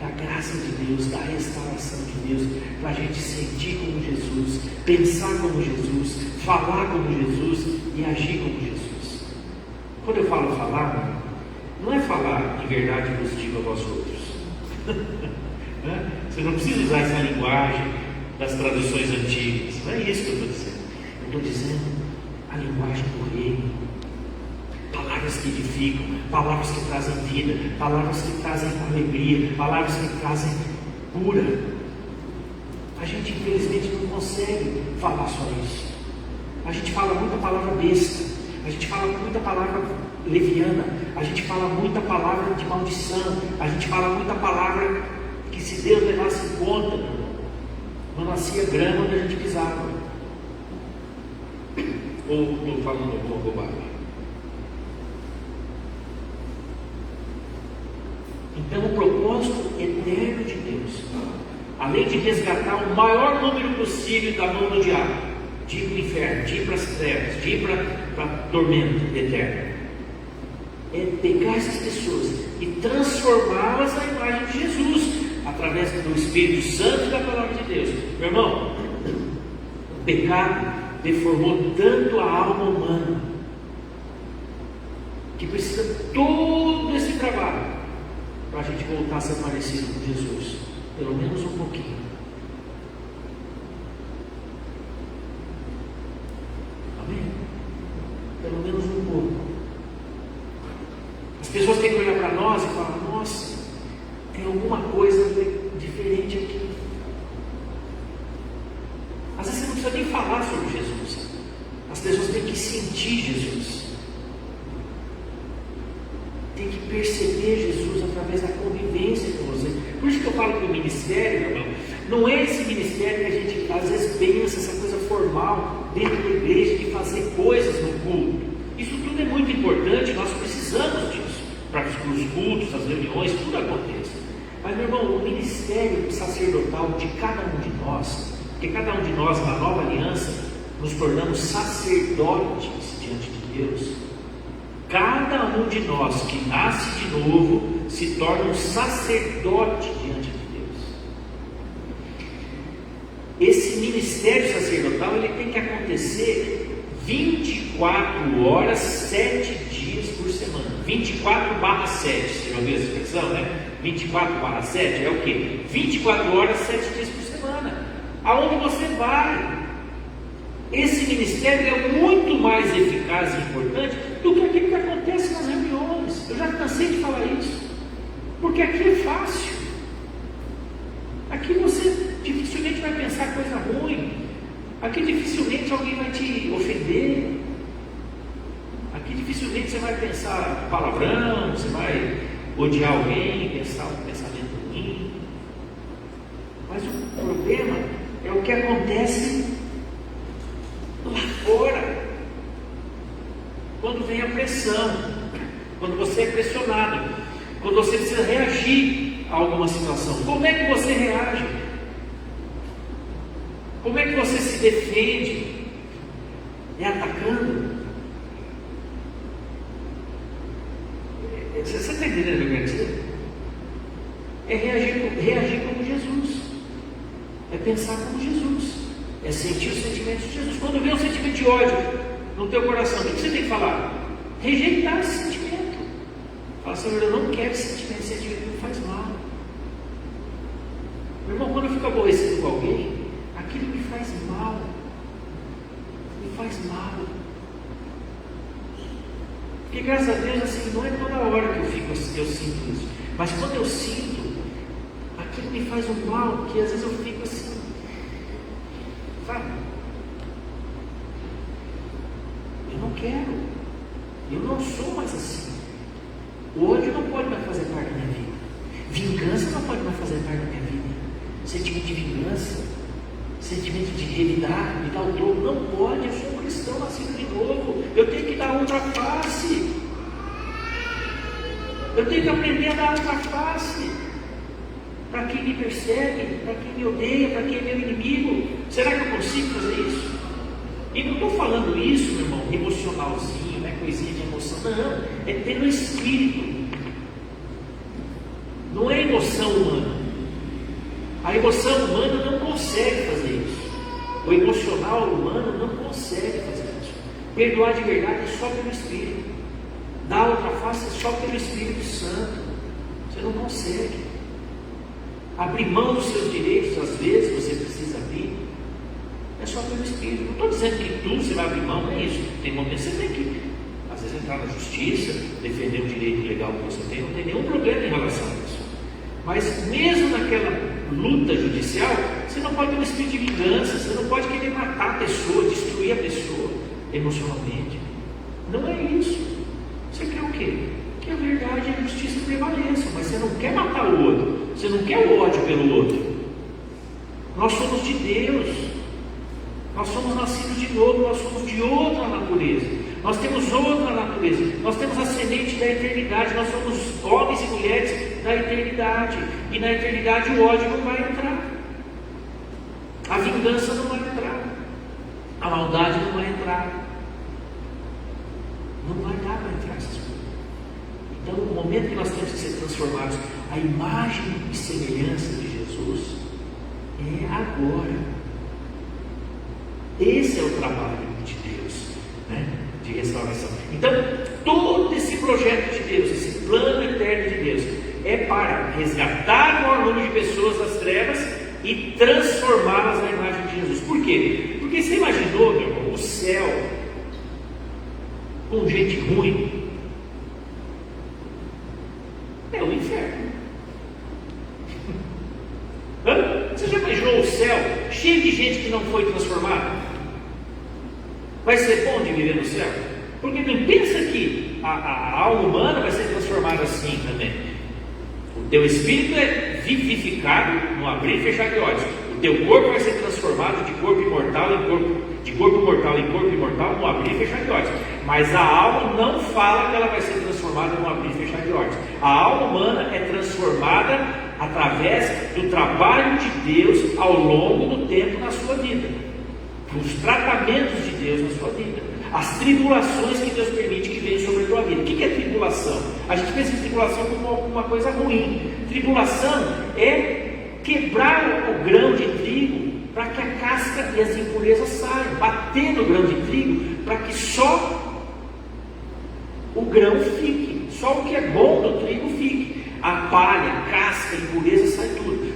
da graça de Deus, da restauração de Deus, para a gente sentir como Jesus, pensar como Jesus, falar como Jesus e agir como Jesus. Quando eu falo falar, não é falar de verdade vos digo a vós outros. Você não precisa usar essa linguagem das traduções antigas. Não é isso que eu estou dizendo. Eu estou dizendo a linguagem do reino. Palavras que edificam, palavras que trazem vida, palavras que trazem alegria, palavras que trazem cura. A gente infelizmente não consegue falar só isso. A gente fala muita palavra besta, a gente fala muita palavra leviana, a gente fala muita palavra de maldição, a gente fala muita palavra que, se Deus levasse em conta, não nascia grama onde a gente pisava. Ou estou falando alguma bobagem? Então, o propósito eterno de Deus, além de resgatar o maior número possível da mão do diabo, de ir para o inferno, de ir para as trevas, de ir para a tormenta eterna, é pegar essas pessoas e transformá-las na imagem de Jesus, através do Espírito Santo e da Palavra de Deus. Meu irmão, o pecado deformou tanto a alma humana, que precisa de todo esse trabalho para a gente voltar a ser parecido com Jesus, pelo menos um pouquinho. Amém? Pelo menos um pouco. As pessoas têm que olhar para nós e falar: nossa, tem alguma coisa diferente aqui. Às vezes você não precisa nem falar sobre Jesus. As pessoas têm que sentir Jesus. Tem que perceber Jesus através da convivência com você. Por isso que eu falo que o ministério, meu irmão, não é esse ministério que a gente às vezes pensa, essa coisa formal dentro da igreja, de fazer coisas no culto. Isso tudo é muito importante, nós precisamos disso, para que os cultos, as reuniões, tudo aconteça. Mas, meu irmão, o ministério sacerdotal de cada um de nós, porque cada um de nós, na nova aliança, nos tornamos sacerdotes diante de Deus. Cada um de nós que nasce de novo se torna um sacerdote diante de Deus. Esse ministério sacerdotal, ele tem que acontecer 24 horas, 7 dias por semana. 24/7, você já ouviu essa expressão, né? 24/7 é o quê? 24 horas, 7 dias por semana. Aonde você vai? Esse ministério é muito mais eficaz e importante do que aquilo que acontece nas reuniões. Eu já cansei de falar isso, porque aqui é fácil. Aqui você dificilmente vai pensar coisa ruim. Aqui dificilmente alguém vai te ofender. Aqui dificilmente você vai pensar palavrão, você vai odiar alguém, pensar um pensamento ruim. Mas o problema é o que acontece lá fora, quando vem a pressão, quando você é pressionado, quando você precisa reagir a alguma situação. Como é que você reage? Como é que você se defende? É atacando? Você está entendendo o que eu quero dizer? É reagir como Jesus, é pensar como Jesus, é sentir os sentimentos de Jesus. Quando vem um sentimento de ódio no teu coração, o que você tem que falar? Rejeitar esse sentimento. Fala: Senhor, eu não quero esse sentimento me faz mal. Meu irmão, quando eu fico aborrecido com alguém, aquilo me faz mal. Me faz mal. Porque graças a Deus, assim, não é toda hora que eu sinto isso. Mas quando eu sinto, aquilo me faz um mal, que às vezes eu fico assim, sabe? Eu não quero. Eu não sou mais assim. O ódio não pode mais fazer parte da minha vida. Vingança não pode mais fazer parte da minha vida. Sentimento de vingança, sentimento de revidar, me dar o dobro, não pode. Eu sou um cristão nascido de novo. Eu tenho que dar outra face. Eu tenho que aprender a dar outra face. Para quem me persegue, para quem me odeia, para quem é meu inimigo. Será que eu consigo fazer isso? E não estou falando isso, meu irmão, emocionalzinho, né, coisinha de emoção. Não, é pelo Espírito. Não é emoção humana. A emoção humana não consegue fazer isso. O emocional humano não consegue fazer isso. Perdoar de verdade é só pelo Espírito. Dar outra face é só pelo Espírito Santo. Você não consegue. Abrir mão dos seus direitos, às vezes você precisa abrir, é só pelo Espírito. Não estou dizendo que tudo você vai abrir mão, não é isso. Tem momentos que você tem que, às vezes, entrar na justiça, defender o direito legal que você tem, não tem nenhum problema em relação a isso. Mas mesmo naquela luta judicial, você não pode ter um espírito de vingança, você não pode querer matar a pessoa, destruir a pessoa emocionalmente. Não é isso. Você quer o quê? Que a verdade e a justiça prevaleçam, mas você não quer matar o outro, você não quer o ódio pelo outro. Nós somos de Deus. Nós somos nascidos de novo, nós somos de outra natureza. Nós temos outra natureza. Nós temos a semente da eternidade. Nós somos homens e mulheres da eternidade. E na eternidade o ódio não vai entrar. A vingança não vai entrar. A maldade não vai entrar. Não vai dar para entrar essas coisas. Então, no momento que nós temos que ser transformados à imagem e semelhança de Jesus, é agora. Esse é o trabalho de Deus, né? De restauração. Então, todo esse projeto de Deus, esse plano eterno de Deus, é para resgatar o maior número de pessoas das trevas e transformá-las na imagem de Jesus. Por quê? Porque você imaginou, meu irmão, o céu com gente ruim? É o inferno. Você já imaginou o céu cheio de gente que não foi transformada? Vai ser bom de viver no céu? Porque não pensa que a alma humana vai ser transformada assim também. O teu espírito é vivificado no abrir e fechar de olhos. O teu corpo vai ser transformado de corpo imortal em corpo imortal no abrir e fechar de olhos. Mas a alma não fala que ela vai ser transformada no abrir e fechar de olhos. A alma humana é transformada através do trabalho de Deus ao longo do tempo na sua vida, os tratamentos de Deus na sua vida, as tribulações que Deus permite que venham sobre a tua vida. O que é tribulação? A gente pensa em tribulação como alguma coisa ruim. Tribulação é quebrar o grão de trigo para que a casca e as impurezas saiam, bater no grão de trigo para que só o grão fique, só o que é bom do trigo fique. A palha, a casca, a impureza sai tudo.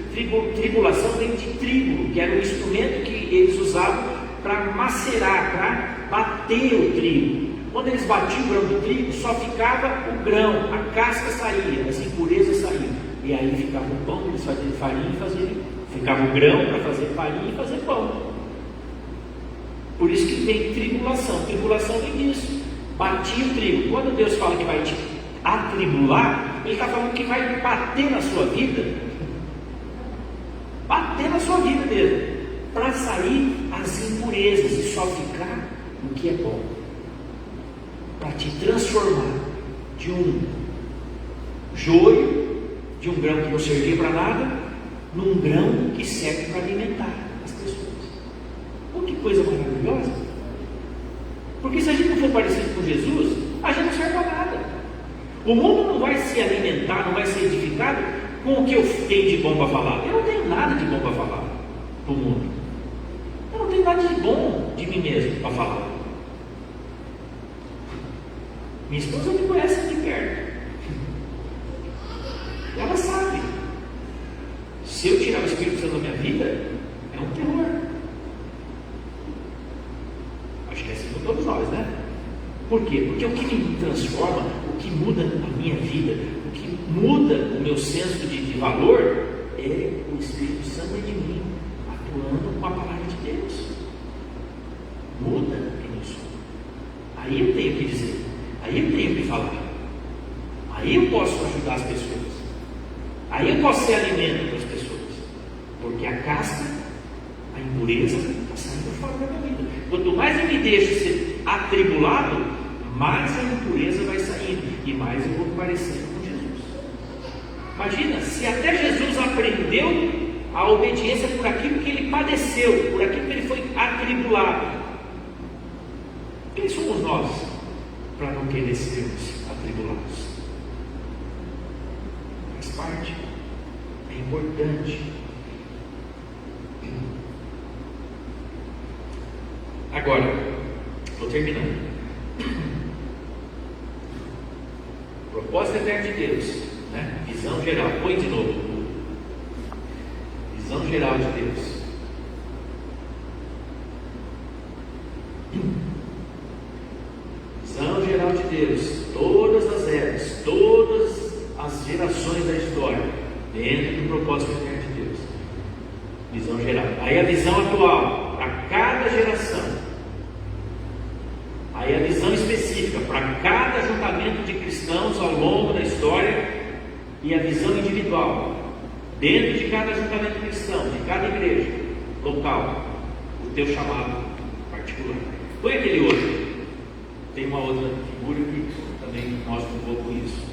Tribulação vem de trigo, que era um instrumento que eles usavam para macerar, para bater o trigo. Quando eles batiam o grão do trigo, só ficava o grão, a casca saía, as impurezas saíam. E aí ficava o pão, eles faziam farinha e faziam. Ficava o grão para fazer farinha e fazer pão. Por isso que vem tribulação. Tribulação vem disso. Batia o trigo. Quando Deus fala que vai te atribular, Ele está falando que vai bater na sua vida. Bater na sua vida mesmo. Para sair as impurezas e só ficar o que é bom. Para te transformar de um joio, de um grão que não servia para nada, num grão que serve para alimentar as pessoas. Oh, que coisa maravilhosa! Porque se a gente não for parecido com Jesus, a gente não serve para nada. O mundo não vai se alimentar, não vai ser edificado com o que eu tenho de bom para falar. Eu não tenho nada de bom para falar para o mundo. Eu não tenho nada de bom de mim mesmo para falar. Minha esposa me conhece de perto. Ela sabe. Se eu tirar o Espírito Santo da minha vida, é um terror. Acho que é assim com todos nós, né? Por quê? Porque o que me transforma, o que muda a minha vida, o que muda o meu senso de valor, é o Espírito Santo de mim, atuando com a palavra de Deus. Muda quem eu sou. Aí eu tenho que dizer, aí eu tenho que falar, aí eu posso ajudar as pessoas, aí eu posso ser alimento para as pessoas, porque a casca, a impureza está saindo fora da minha vida. Quanto mais eu me deixo ser atribulado, mais a impureza vai saindo e mais eu vou parecendo com Jesus. Imagina, se até Jesus aprendeu a obediência por aquilo que ele padeceu, por aquilo que ele foi atribulado, quem somos nós para não querer sermos atribulados? Faz parte, é importante. Agora, estou terminando. Propósito eterno de Deus, né? Visão geral, põe de novo. Visão geral de Deus. Visão geral de Deus, todas as eras, todas as gerações da história, dentro do propósito eterno de Deus. Visão geral. Aí a visão atual, para cada geração. Aí a visão específica para cada ajuntamento de cristãos ao longo da história, e a visão individual dentro de cada ajuntamento cristão, de cada igreja local, o teu chamado particular. Põe aquele outro. Tem uma outra figura que também mostra um pouco isso.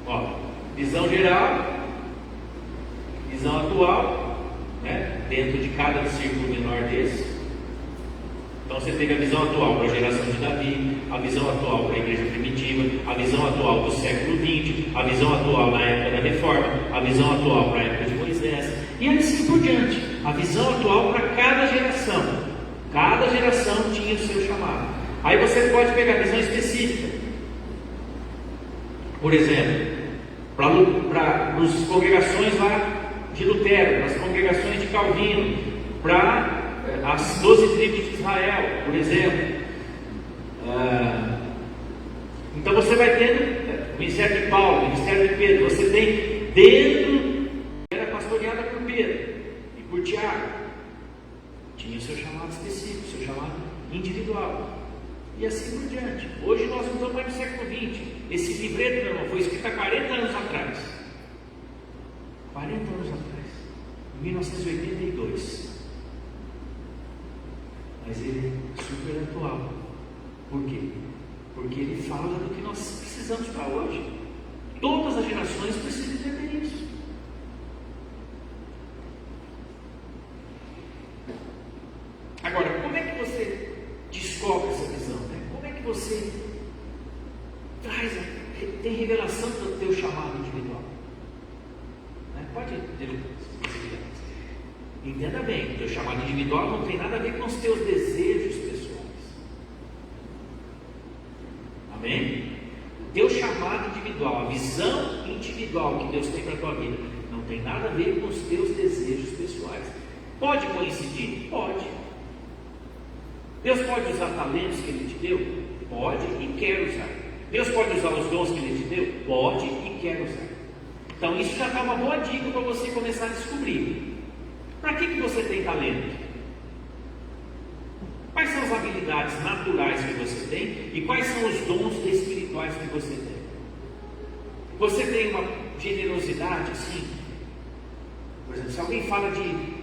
Ó, visão geral, visão atual, né? Dentro de cada círculo menor desse. Então você teve a visão atual para a geração de Davi, a visão atual para a igreja primitiva, a visão atual do século XX, a visão atual na época da reforma, a visão atual para a época de Moisés, e assim por diante. A visão atual para cada geração. Cada geração tinha o seu chamado. Aí você pode pegar a visão específica. Por exemplo, para as congregações lá de Lutero, para as congregações de Calvino, para as 12 tribos de Israel, por exemplo. Então você vai tendo o ministério de Paulo, o ministério de Pedro. Você tem dentro, era pastoreada por Pedro e por Tiago, tinha o seu chamado específico, o seu chamado individual, e assim por diante. Hoje nós não estamos mais no século XX. Esse livreto, meu irmão, foi escrito há 40 anos atrás. 40 anos atrás, em 1982. Mas ele é super atual. Por quê? Porque ele fala do que nós precisamos para hoje. Todas as gerações precisam entender isso. Agora, como é que você descobre essa visão? Né? Como é que você tem revelação do teu chamado individual? Né? Pode ter. Entenda bem, o teu chamado individual não tem nada a ver com os teus desejos pessoais. Amém? O teu chamado individual, a visão individual que Deus tem para a tua vida, não tem nada a ver com os teus desejos pessoais. Pode coincidir? Pode. Deus pode usar talentos que Ele te deu? Pode e quer usar. Deus pode usar os dons que Ele te deu? Pode e quer usar. Então isso já está uma boa dica para você começar a descobrir. Para que você tem talento? Quais são as habilidades naturais que você tem e quais são os dons espirituais que você tem? Você tem uma generosidade assim? Por exemplo, se alguém fala de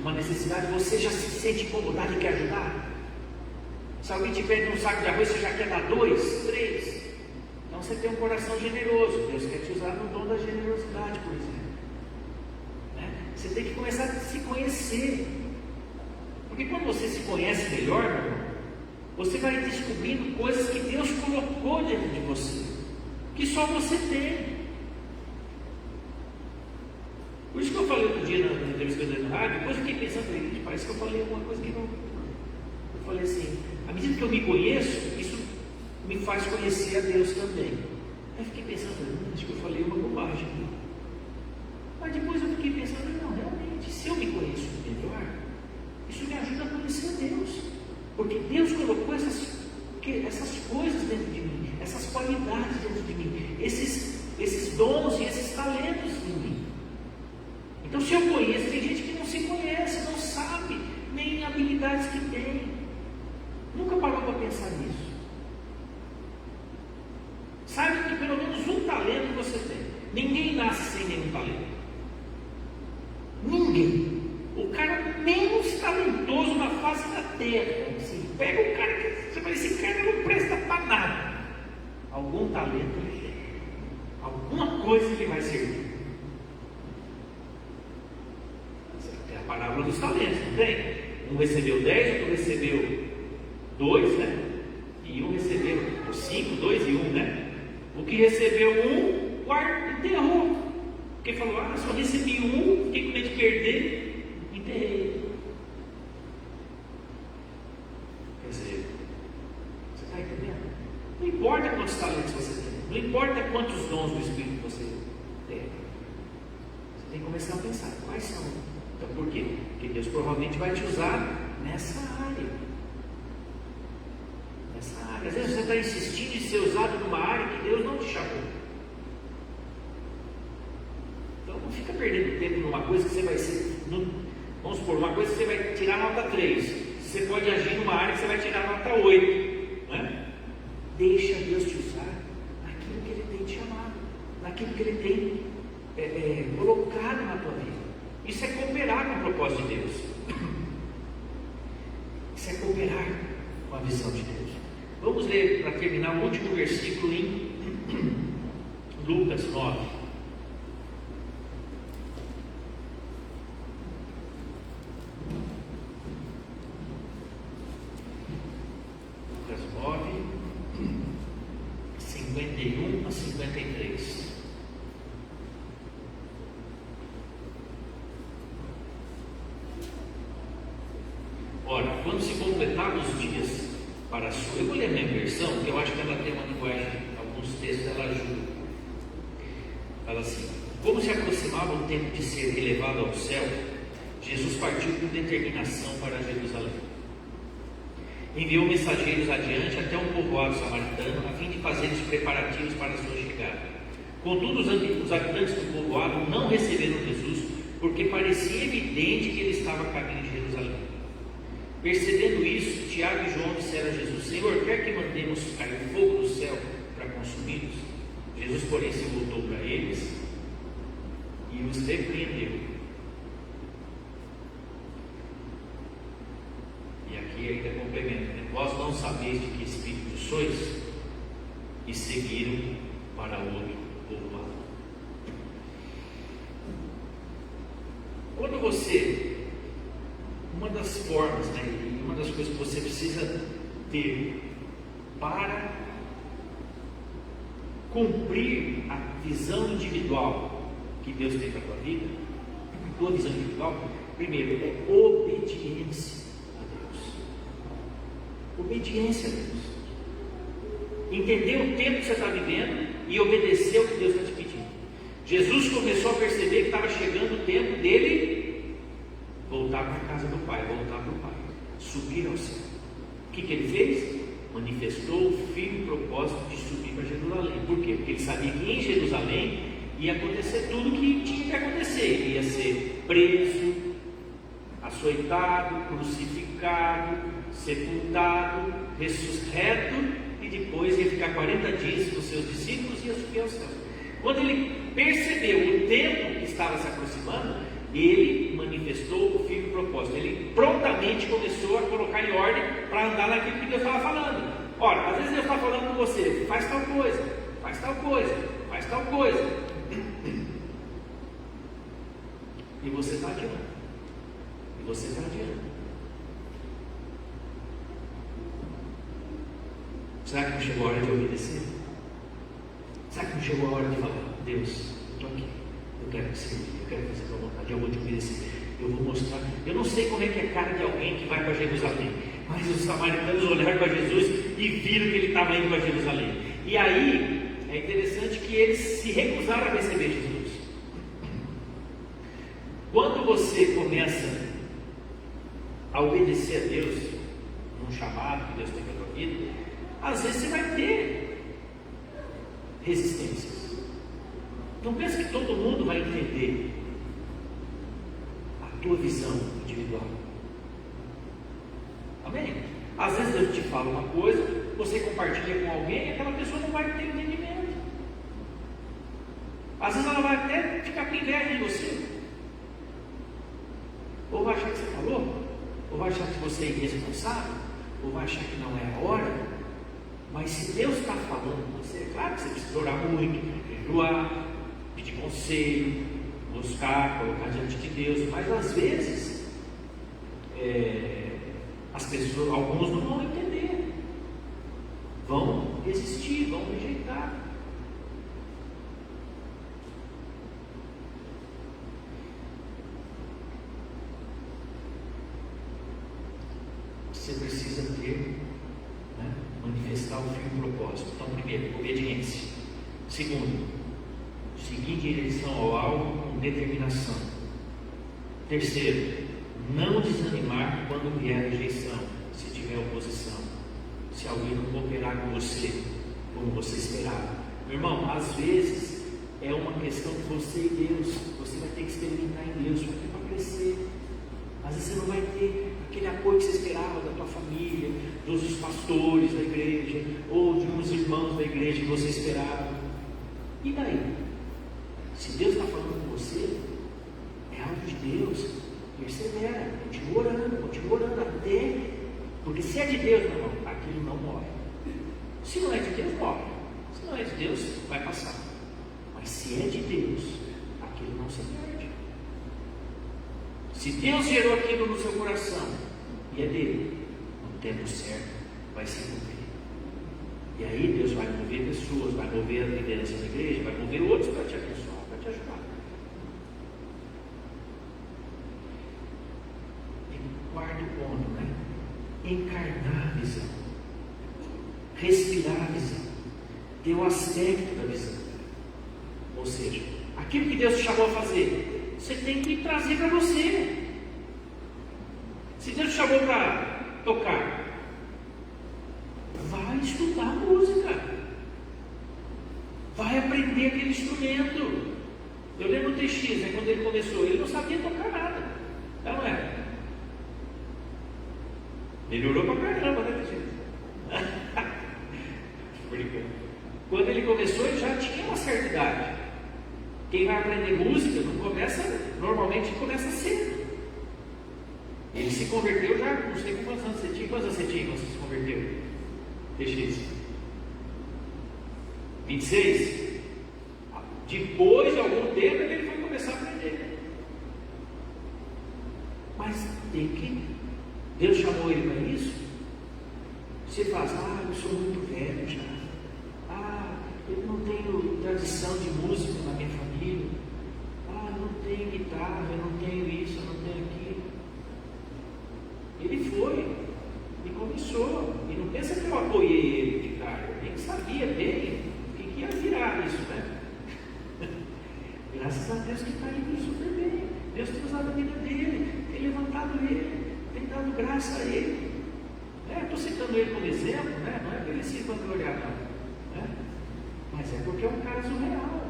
uma necessidade, você já se sente incomodado e quer ajudar? Se alguém te pede um saco de arroz, você já quer dar 2, 3? Então você tem um coração generoso. Deus quer te usar no dom da generosidade, por exemplo. Você tem que começar a se conhecer. Porque quando você se conhece melhor, meu irmão, você vai descobrindo coisas que Deus colocou dentro de você, que só você tem. Por isso que eu falei outro dia na entrevista que eu dei no rádio, depois eu fiquei pensando, parece que eu falei alguma coisa que não. Eu falei assim, à medida que eu me conheço, isso me faz conhecer a Deus também. Aí fiquei pensando, acho que eu falei uma bobagem. Mas depois eu fiquei pensando, não, realmente, se eu me conheço melhor, isso me ajuda a conhecer a Deus. Porque Deus colocou essas coisas dentro de mim, essas qualidades dentro de mim, esses dons e esses talentos em mim. Então, se eu conheço, tem gente que não se conhece, não sabe nem habilidades que tem. Nunca parou para pensar nisso. Sabe que pelo menos um talento você tem. Ninguém nasce sem nenhum talento. Ninguém. O cara menos talentoso na face da terra. Assim, pega o cara que você fala, esse cara não presta para nada. Algum talento ele tem. Alguma coisa ele vai servir. Tem a parábola dos talentos, não tem? Um recebeu 10, outro recebeu 2, né? E um recebeu 5, 2 e 1, né? O que recebeu 1, guarda, enterrou. Porque falou, só recebi 1, fiquei com medo de perder, enterrei. Quer dizer, você está entendendo? Não importa quantos talentos você tem, não importa quantos dons do Espírito você tem. Você tem que começar a pensar, quais são? Então por quê? Porque Deus provavelmente vai te usar nessa área. Às vezes você está insistindo em ser usado numa área que Deus não te chamou. Então não fica perdendo tempo numa coisa que você vai ser. Vamos supor, uma coisa que você vai tirar nota 3. Você pode agir numa área que você vai tirar nota 8. Né? Deixa Deus te usar naquilo que Ele tem te chamado, naquilo que Ele tem colocado na tua vida. Isso é cooperar com o propósito de Deus. Isso é cooperar com a visão de Deus. Vamos ler, para terminar, o último versículo em Lucas 9. Lucas 9, 51 a 53. Ora, quando se completavam os dias para a sua... Eu vou ler a minha versão, que eu acho que ela tem uma linguagem, alguns textos ela ajuda. Fala assim: como se aproximava o tempo de ser elevado ao céu, Jesus partiu com determinação para Jerusalém. Enviou mensageiros adiante até um povoado samaritano, a fim de fazer os preparativos para a sua chegada. Contudo, os habitantes do povoado não receberam Jesus, porque parecia evidente que ele estava a caminho de Jerusalém. Percebendo isso, Tiago e João disseram a Jesus: Senhor, quer que mandemos cair fogo do céu para consumi-los? Jesus, porém, se voltou para eles e os repreendeu. E aqui ainda complementa, né? Vós não sabeis de que espírito sois? E seguiram para outro povoado. Quando você... Uma das formas, né, e uma das coisas que você precisa ter para cumprir a visão individual que Deus tem para a tua vida, a tua visão individual, primeiro é obediência a Deus. Obediência a Deus. Entender o tempo que você está vivendo e obedecer o que Deus está te pedindo. Jesus começou a perceber que estava chegando o tempo dele voltar para a casa do Pai, voltar para o Pai, subir ao céu. O que ele fez? Manifestou o firme propósito de subir para Jerusalém. Por quê? Porque ele sabia que em Jerusalém ia acontecer tudo o que tinha que acontecer. Ele ia ser preso, açoitado, crucificado, sepultado, ressurreto, e depois ia ficar 40 dias com seus discípulos e ia subir ao céu. Quando ele percebeu o tempo que estava se aproximando, ele manifestou o firme propósito. Ele prontamente começou a colocar em ordem para andar naquilo que Deus estava falando. Ora, às vezes Deus está falando com você: faz tal coisa, faz tal coisa, faz tal coisa, e você está adiando, e você está adiando. Será que não chegou a hora de obedecer? Será que não chegou a hora de falar: Deus, eu estou aqui, eu quero que você, eu quero fazer a tua vontade, eu vou te obedecer, eu vou mostrar. Eu não sei como é que é a cara de alguém que vai para Jerusalém, mas os samaritanos olharam para Jesus e viram que ele estava indo para Jerusalém. E aí é interessante que eles se recusaram a receber Jesus. Quando você começa a obedecer a Deus num chamado que Deus tem para a tua vida, às vezes você vai ter resistências. Não pensa que todo mundo vai entender a tua visão individual. Amém? Às vezes Deus te fala uma coisa, você compartilha com alguém e aquela pessoa não vai ter entendimento. Às vezes ela vai até ficar com inveja de você. Ou vai achar que você falou, ou vai achar que você é irresponsável, ou vai achar que não é a hora. Mas se Deus está falando com você, é claro que você precisa orar muito, jejuar, pedir conselho, buscar, colocar diante de Deus. Mas às vezes as pessoas, alguns não vão entender, vão resistir, vão rejeitar. Você precisa ter, manifestar o firme propósito. Então, primeiro, obediência. Segundo, seguir em direção ao alvo com determinação. Terceiro, não desanimar quando vier rejeição, se tiver oposição, se alguém não cooperar com você como você esperava. Meu irmão, às vezes é uma questão de você e Deus. Você vai ter que experimentar em Deus para crescer. Às vezes você não vai ter aquele apoio que você esperava da tua família, dos pastores da igreja, ou de uns irmãos da igreja que você esperava. E daí? Se Deus está falando com você, é algo de Deus. Persevera, continua orando até. Porque se é de Deus, meu irmão, aquilo não morre. Se não é de Deus, morre. Se não é de Deus, vai passar. Mas se é de Deus, aquilo não se perde. Se Deus gerou aquilo no seu coração e é dele, no tempo certo vai se cumprir. E aí Deus vai mover pessoas, vai mover a liderança da igreja, vai mover outros para te abençoar, para te ajudar. E quarto ponto, né? Encarnar a visão, respirar a visão, ter o aspecto da visão. Ou seja, aquilo que Deus te chamou a fazer, você tem que trazer para você. Se Deus te chamou para tocar, vai estudar música, vai aprender aquele instrumento. Eu lembro do TX, né, quando ele começou, ele não sabia tocar nada, não é? Melhorou pra caramba, né, TX? Quando ele começou, ele já tinha uma certa idade. Quem vai aprender música não começa, normalmente começa cedo. Ele se converteu já, não sei quantos anos você tinha. Quantos anos você tinha quando você se converteu? Deixa isso. 26? Depois de algum tempo ele foi começar a aprender. Mas tem que. Deus chamou ele para isso. Você faz, eu sou muito velho já. Eu não tenho tradição de música na minha família. Não tenho guitarra, eu não tenho isso, eu não tenho aquilo. Ele foi e começou. E não pensa que eu apoiei ele de cara. Eu nem sabia bem o que ia virar isso, né? Graças a Deus que está indo super bem. Deus tem usado a vida dele, tem levantado ele, tem dado graça a ele. Estou citando ele como exemplo, né? Não é para ele se vangloriar, não. Né? Mas é porque é um caso real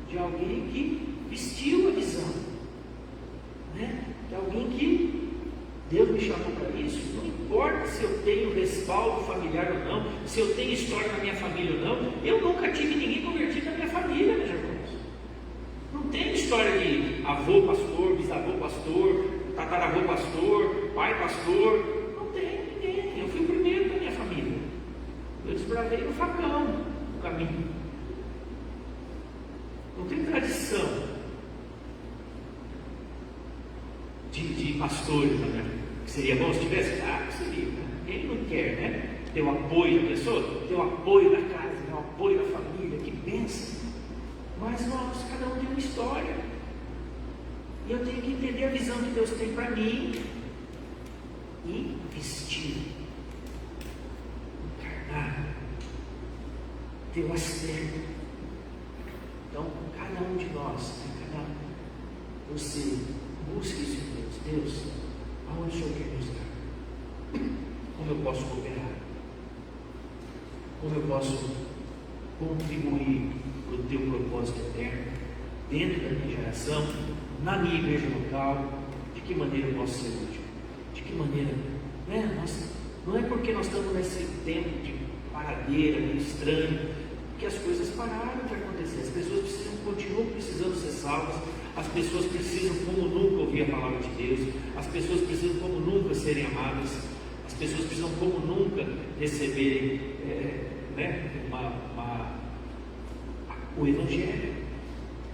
de alguém que vestiu a visão, né? De alguém que Deus me chamou para isso. Não importa se eu tenho respaldo familiar ou não, se eu tenho história na minha família ou não, eu nunca tive ninguém convertido na minha família, meus irmãos. Não tem história de avô pastor, bisavô pastor, tataravô pastor, pai pastor. Não tem ninguém. Eu fui o primeiro da minha família. Eu desbravei no facão, no caminho. Não tem tradição de pastores, né? Que seria bom se tivesse? Seria. Né? Quem não quer, né? Ter o apoio da pessoa, ter o apoio da casa, ter o apoio da família, que bênção. Mas nós, cada um tem uma história. E eu tenho que entender a visão que Deus tem para mim e vestir. Ter o aspecto. Então, cada um de nós, né, você busque isso em Deus. Deus, aonde o Senhor quer nos dar? Como eu posso cooperar? Como eu posso contribuir para o teu propósito eterno dentro da minha geração, na minha igreja local? De que maneira eu posso ser útil? De que maneira? Né? Não é porque nós estamos nesse tempo de paradeira, meio estranho, que as coisas pararam de acontecer. As pessoas continuam precisando ser salvas. As pessoas precisam como nunca ouvir a palavra de Deus. As pessoas precisam como nunca serem amadas. As pessoas precisam como nunca receberem o Evangelho.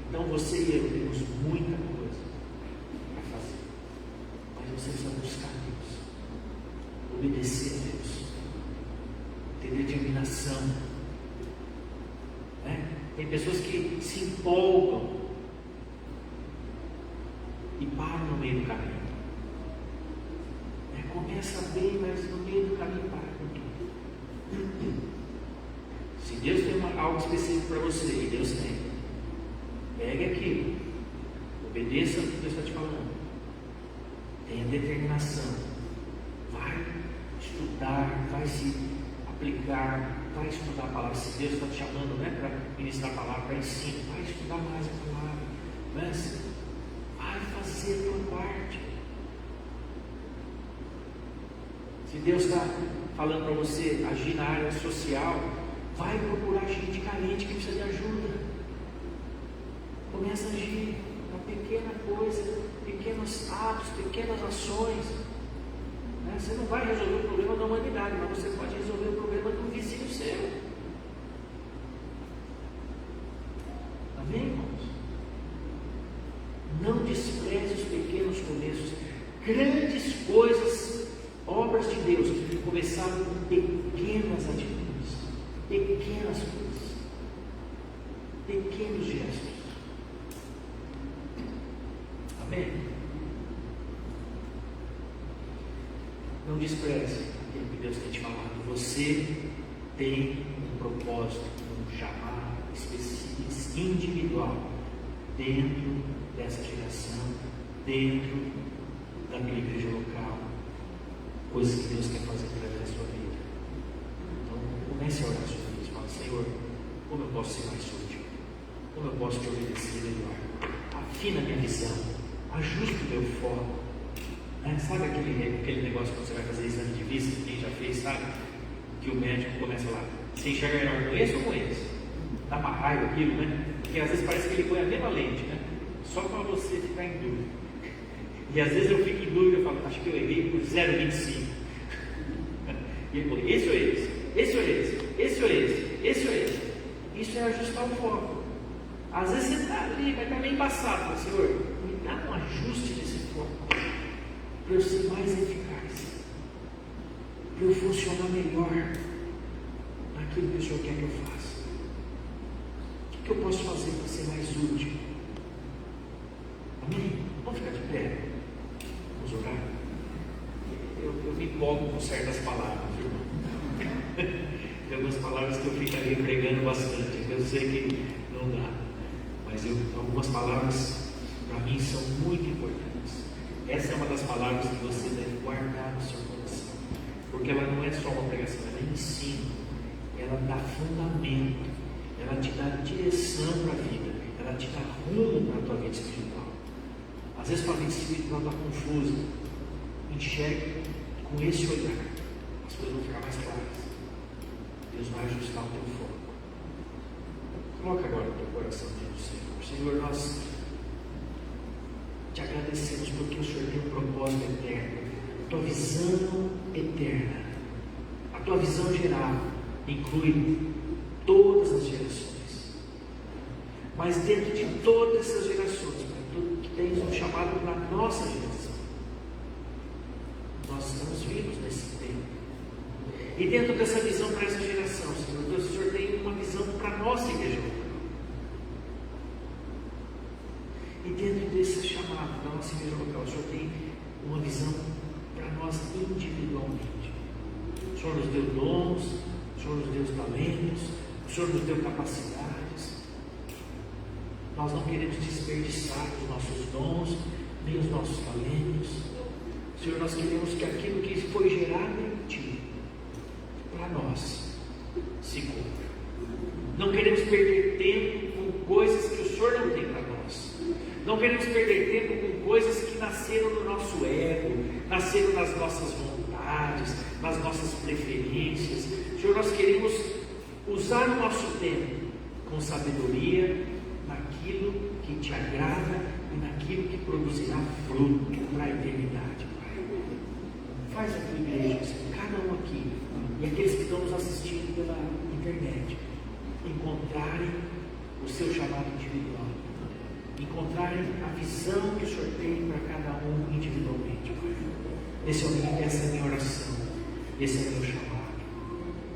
Então você e eu temos muita coisa para fazer. Mas você precisa buscar Deus, obedecer a Deus, ter determinação. Tem pessoas que se empolgam e param no meio do caminho. Começa bem, mas no meio do caminho para com tudo. Se Deus tem algo específico para você, e Deus tem, pegue aquilo, obedeça ao que Deus está te falando, tenha determinação, vai estudar, vai se aplicar, vai estudar a palavra. Se Deus está te chamando, para ministrar a palavra, para ensino, vai estudar mais a palavra, mas vai fazer a tua parte. Se Deus está falando para você agir na área social, vai procurar gente carente que precisa de ajuda. Começa a agir uma pequena coisa, pequenos atos, pequenas ações. Você não vai resolver o problema da humanidade, mas você pode resolver o problema do vizinho seu. Amém, irmãos? Não despreze os pequenos começos. Grandes coisas, obras de Deus, começaram com pequenas atitudes, pequenas coisas, pequenos gestos. Amém? Não despreze aquilo que Deus tem te falado. Você tem um propósito, um chamado específico, individual, dentro dessa geração, dentro daquela igreja local, coisas que Deus quer fazer através da sua vida. Então, comece a orar sobre isso. Fala: Senhor, como eu posso ser mais útil? Como eu posso te obedecer melhor? Afina a minha visão, ajuste o meu foco. Sabe aquele negócio quando você vai fazer exame de vista, quem já fez sabe, que o médico começa lá: você enxerga melhor com esse ou com esse? Dá uma raiva aquilo, né? Porque às vezes parece que ele põe a mesma lente, né? Só para você ficar em dúvida. E às vezes eu fico em dúvida, eu falo: acho que eu errei por 0,25. E ele põe: esse ou esse? Esse ou esse? Esse ou esse? Esse ou esse? Isso é ajustar o foco. Às vezes você está ali, vai estar meio embaçado. Fala: Senhor, me dá um ajuste desse foco, para eu ser mais eficaz, para eu funcionar melhor naquilo que o Senhor quer que eu faça. O que eu posso fazer para ser mais útil? Amém? Vamos ficar de pé. Vamos orar. Eu me empolgo com certas palavras, irmão. Tem algumas palavras que eu ficaria pregando bastante. Eu sei que não dá, mas algumas palavras para mim são muito importantes. Essa é uma das palavras que você deve guardar no seu coração, porque ela não é só uma pregação, ela é ensino, ela dá fundamento, ela te dá direção para a vida, ela te dá rumo para a tua vida espiritual. Às vezes a tua vida espiritual está confusa. Enxergue com esse olhar, as coisas vão ficar mais claras. Deus vai ajustar o teu foco. Coloca agora o teu coração diante do Senhor. Senhor, nós te agradecemos porque o Senhor tem um propósito eterno, a tua visão eterna, a tua visão geral inclui todas as gerações, mas dentro de todas essas gerações, Pai, tu tens um chamado para a nossa geração. Nós estamos vivos nesse tempo, e dentro dessa visão para essa geração, Senhor, o Senhor tem uma visão para a nossa igreja local. E dentro desse chamado da nossa igreja local, o Senhor tem uma visão para nós individualmente. O Senhor nos deu dons, o Senhor nos deu talentos, o Senhor nos deu capacidades. Nós não queremos desperdiçar os nossos dons, nem os nossos talentos. Senhor, nós queremos que aquilo que foi gerado em Ti, para nós, se cumpra. Não queremos perder tempo com coisas que o Senhor não tem para nós. Não queremos perder tempo com coisas que nasceram no nosso ego, nasceram nas nossas vontades, nas nossas preferências. Senhor, nós queremos usar o nosso tempo com sabedoria naquilo que Te agrada e naquilo que produzirá fruto para a eternidade, Pai. Faz a Tua igreja, cada um aqui, e aqueles que estão nos assistindo pela internet, encontrarem o seu chamado individual, encontrarem a visão que o Senhor tem para cada um individualmente, Pai. Essa é a minha oração, esse é o meu chamado.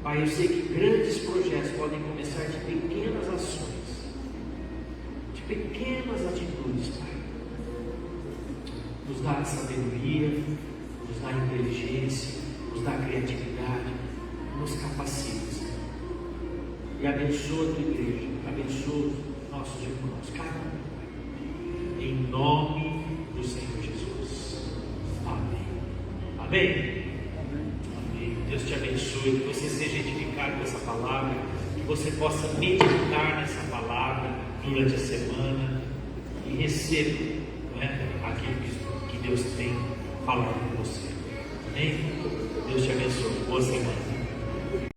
Pai, eu sei que grandes projetos podem começar de pequenas ações, de pequenas atitudes, Pai. Nos dá sabedoria, nos dá inteligência, nos dá criatividade, nos capacita, Senhor. E abençoa a tua igreja, abençoa os nossos irmãos, cada um, Pai. Em nome do Senhor Jesus. Amém. Amém. Amém. Deus te abençoe, que você seja edificado com essa palavra, que você possa meditar nessa palavra durante a semana e receba, não é, aquilo que Deus tem falado com você. Amém? Deus te abençoe. Boa semana.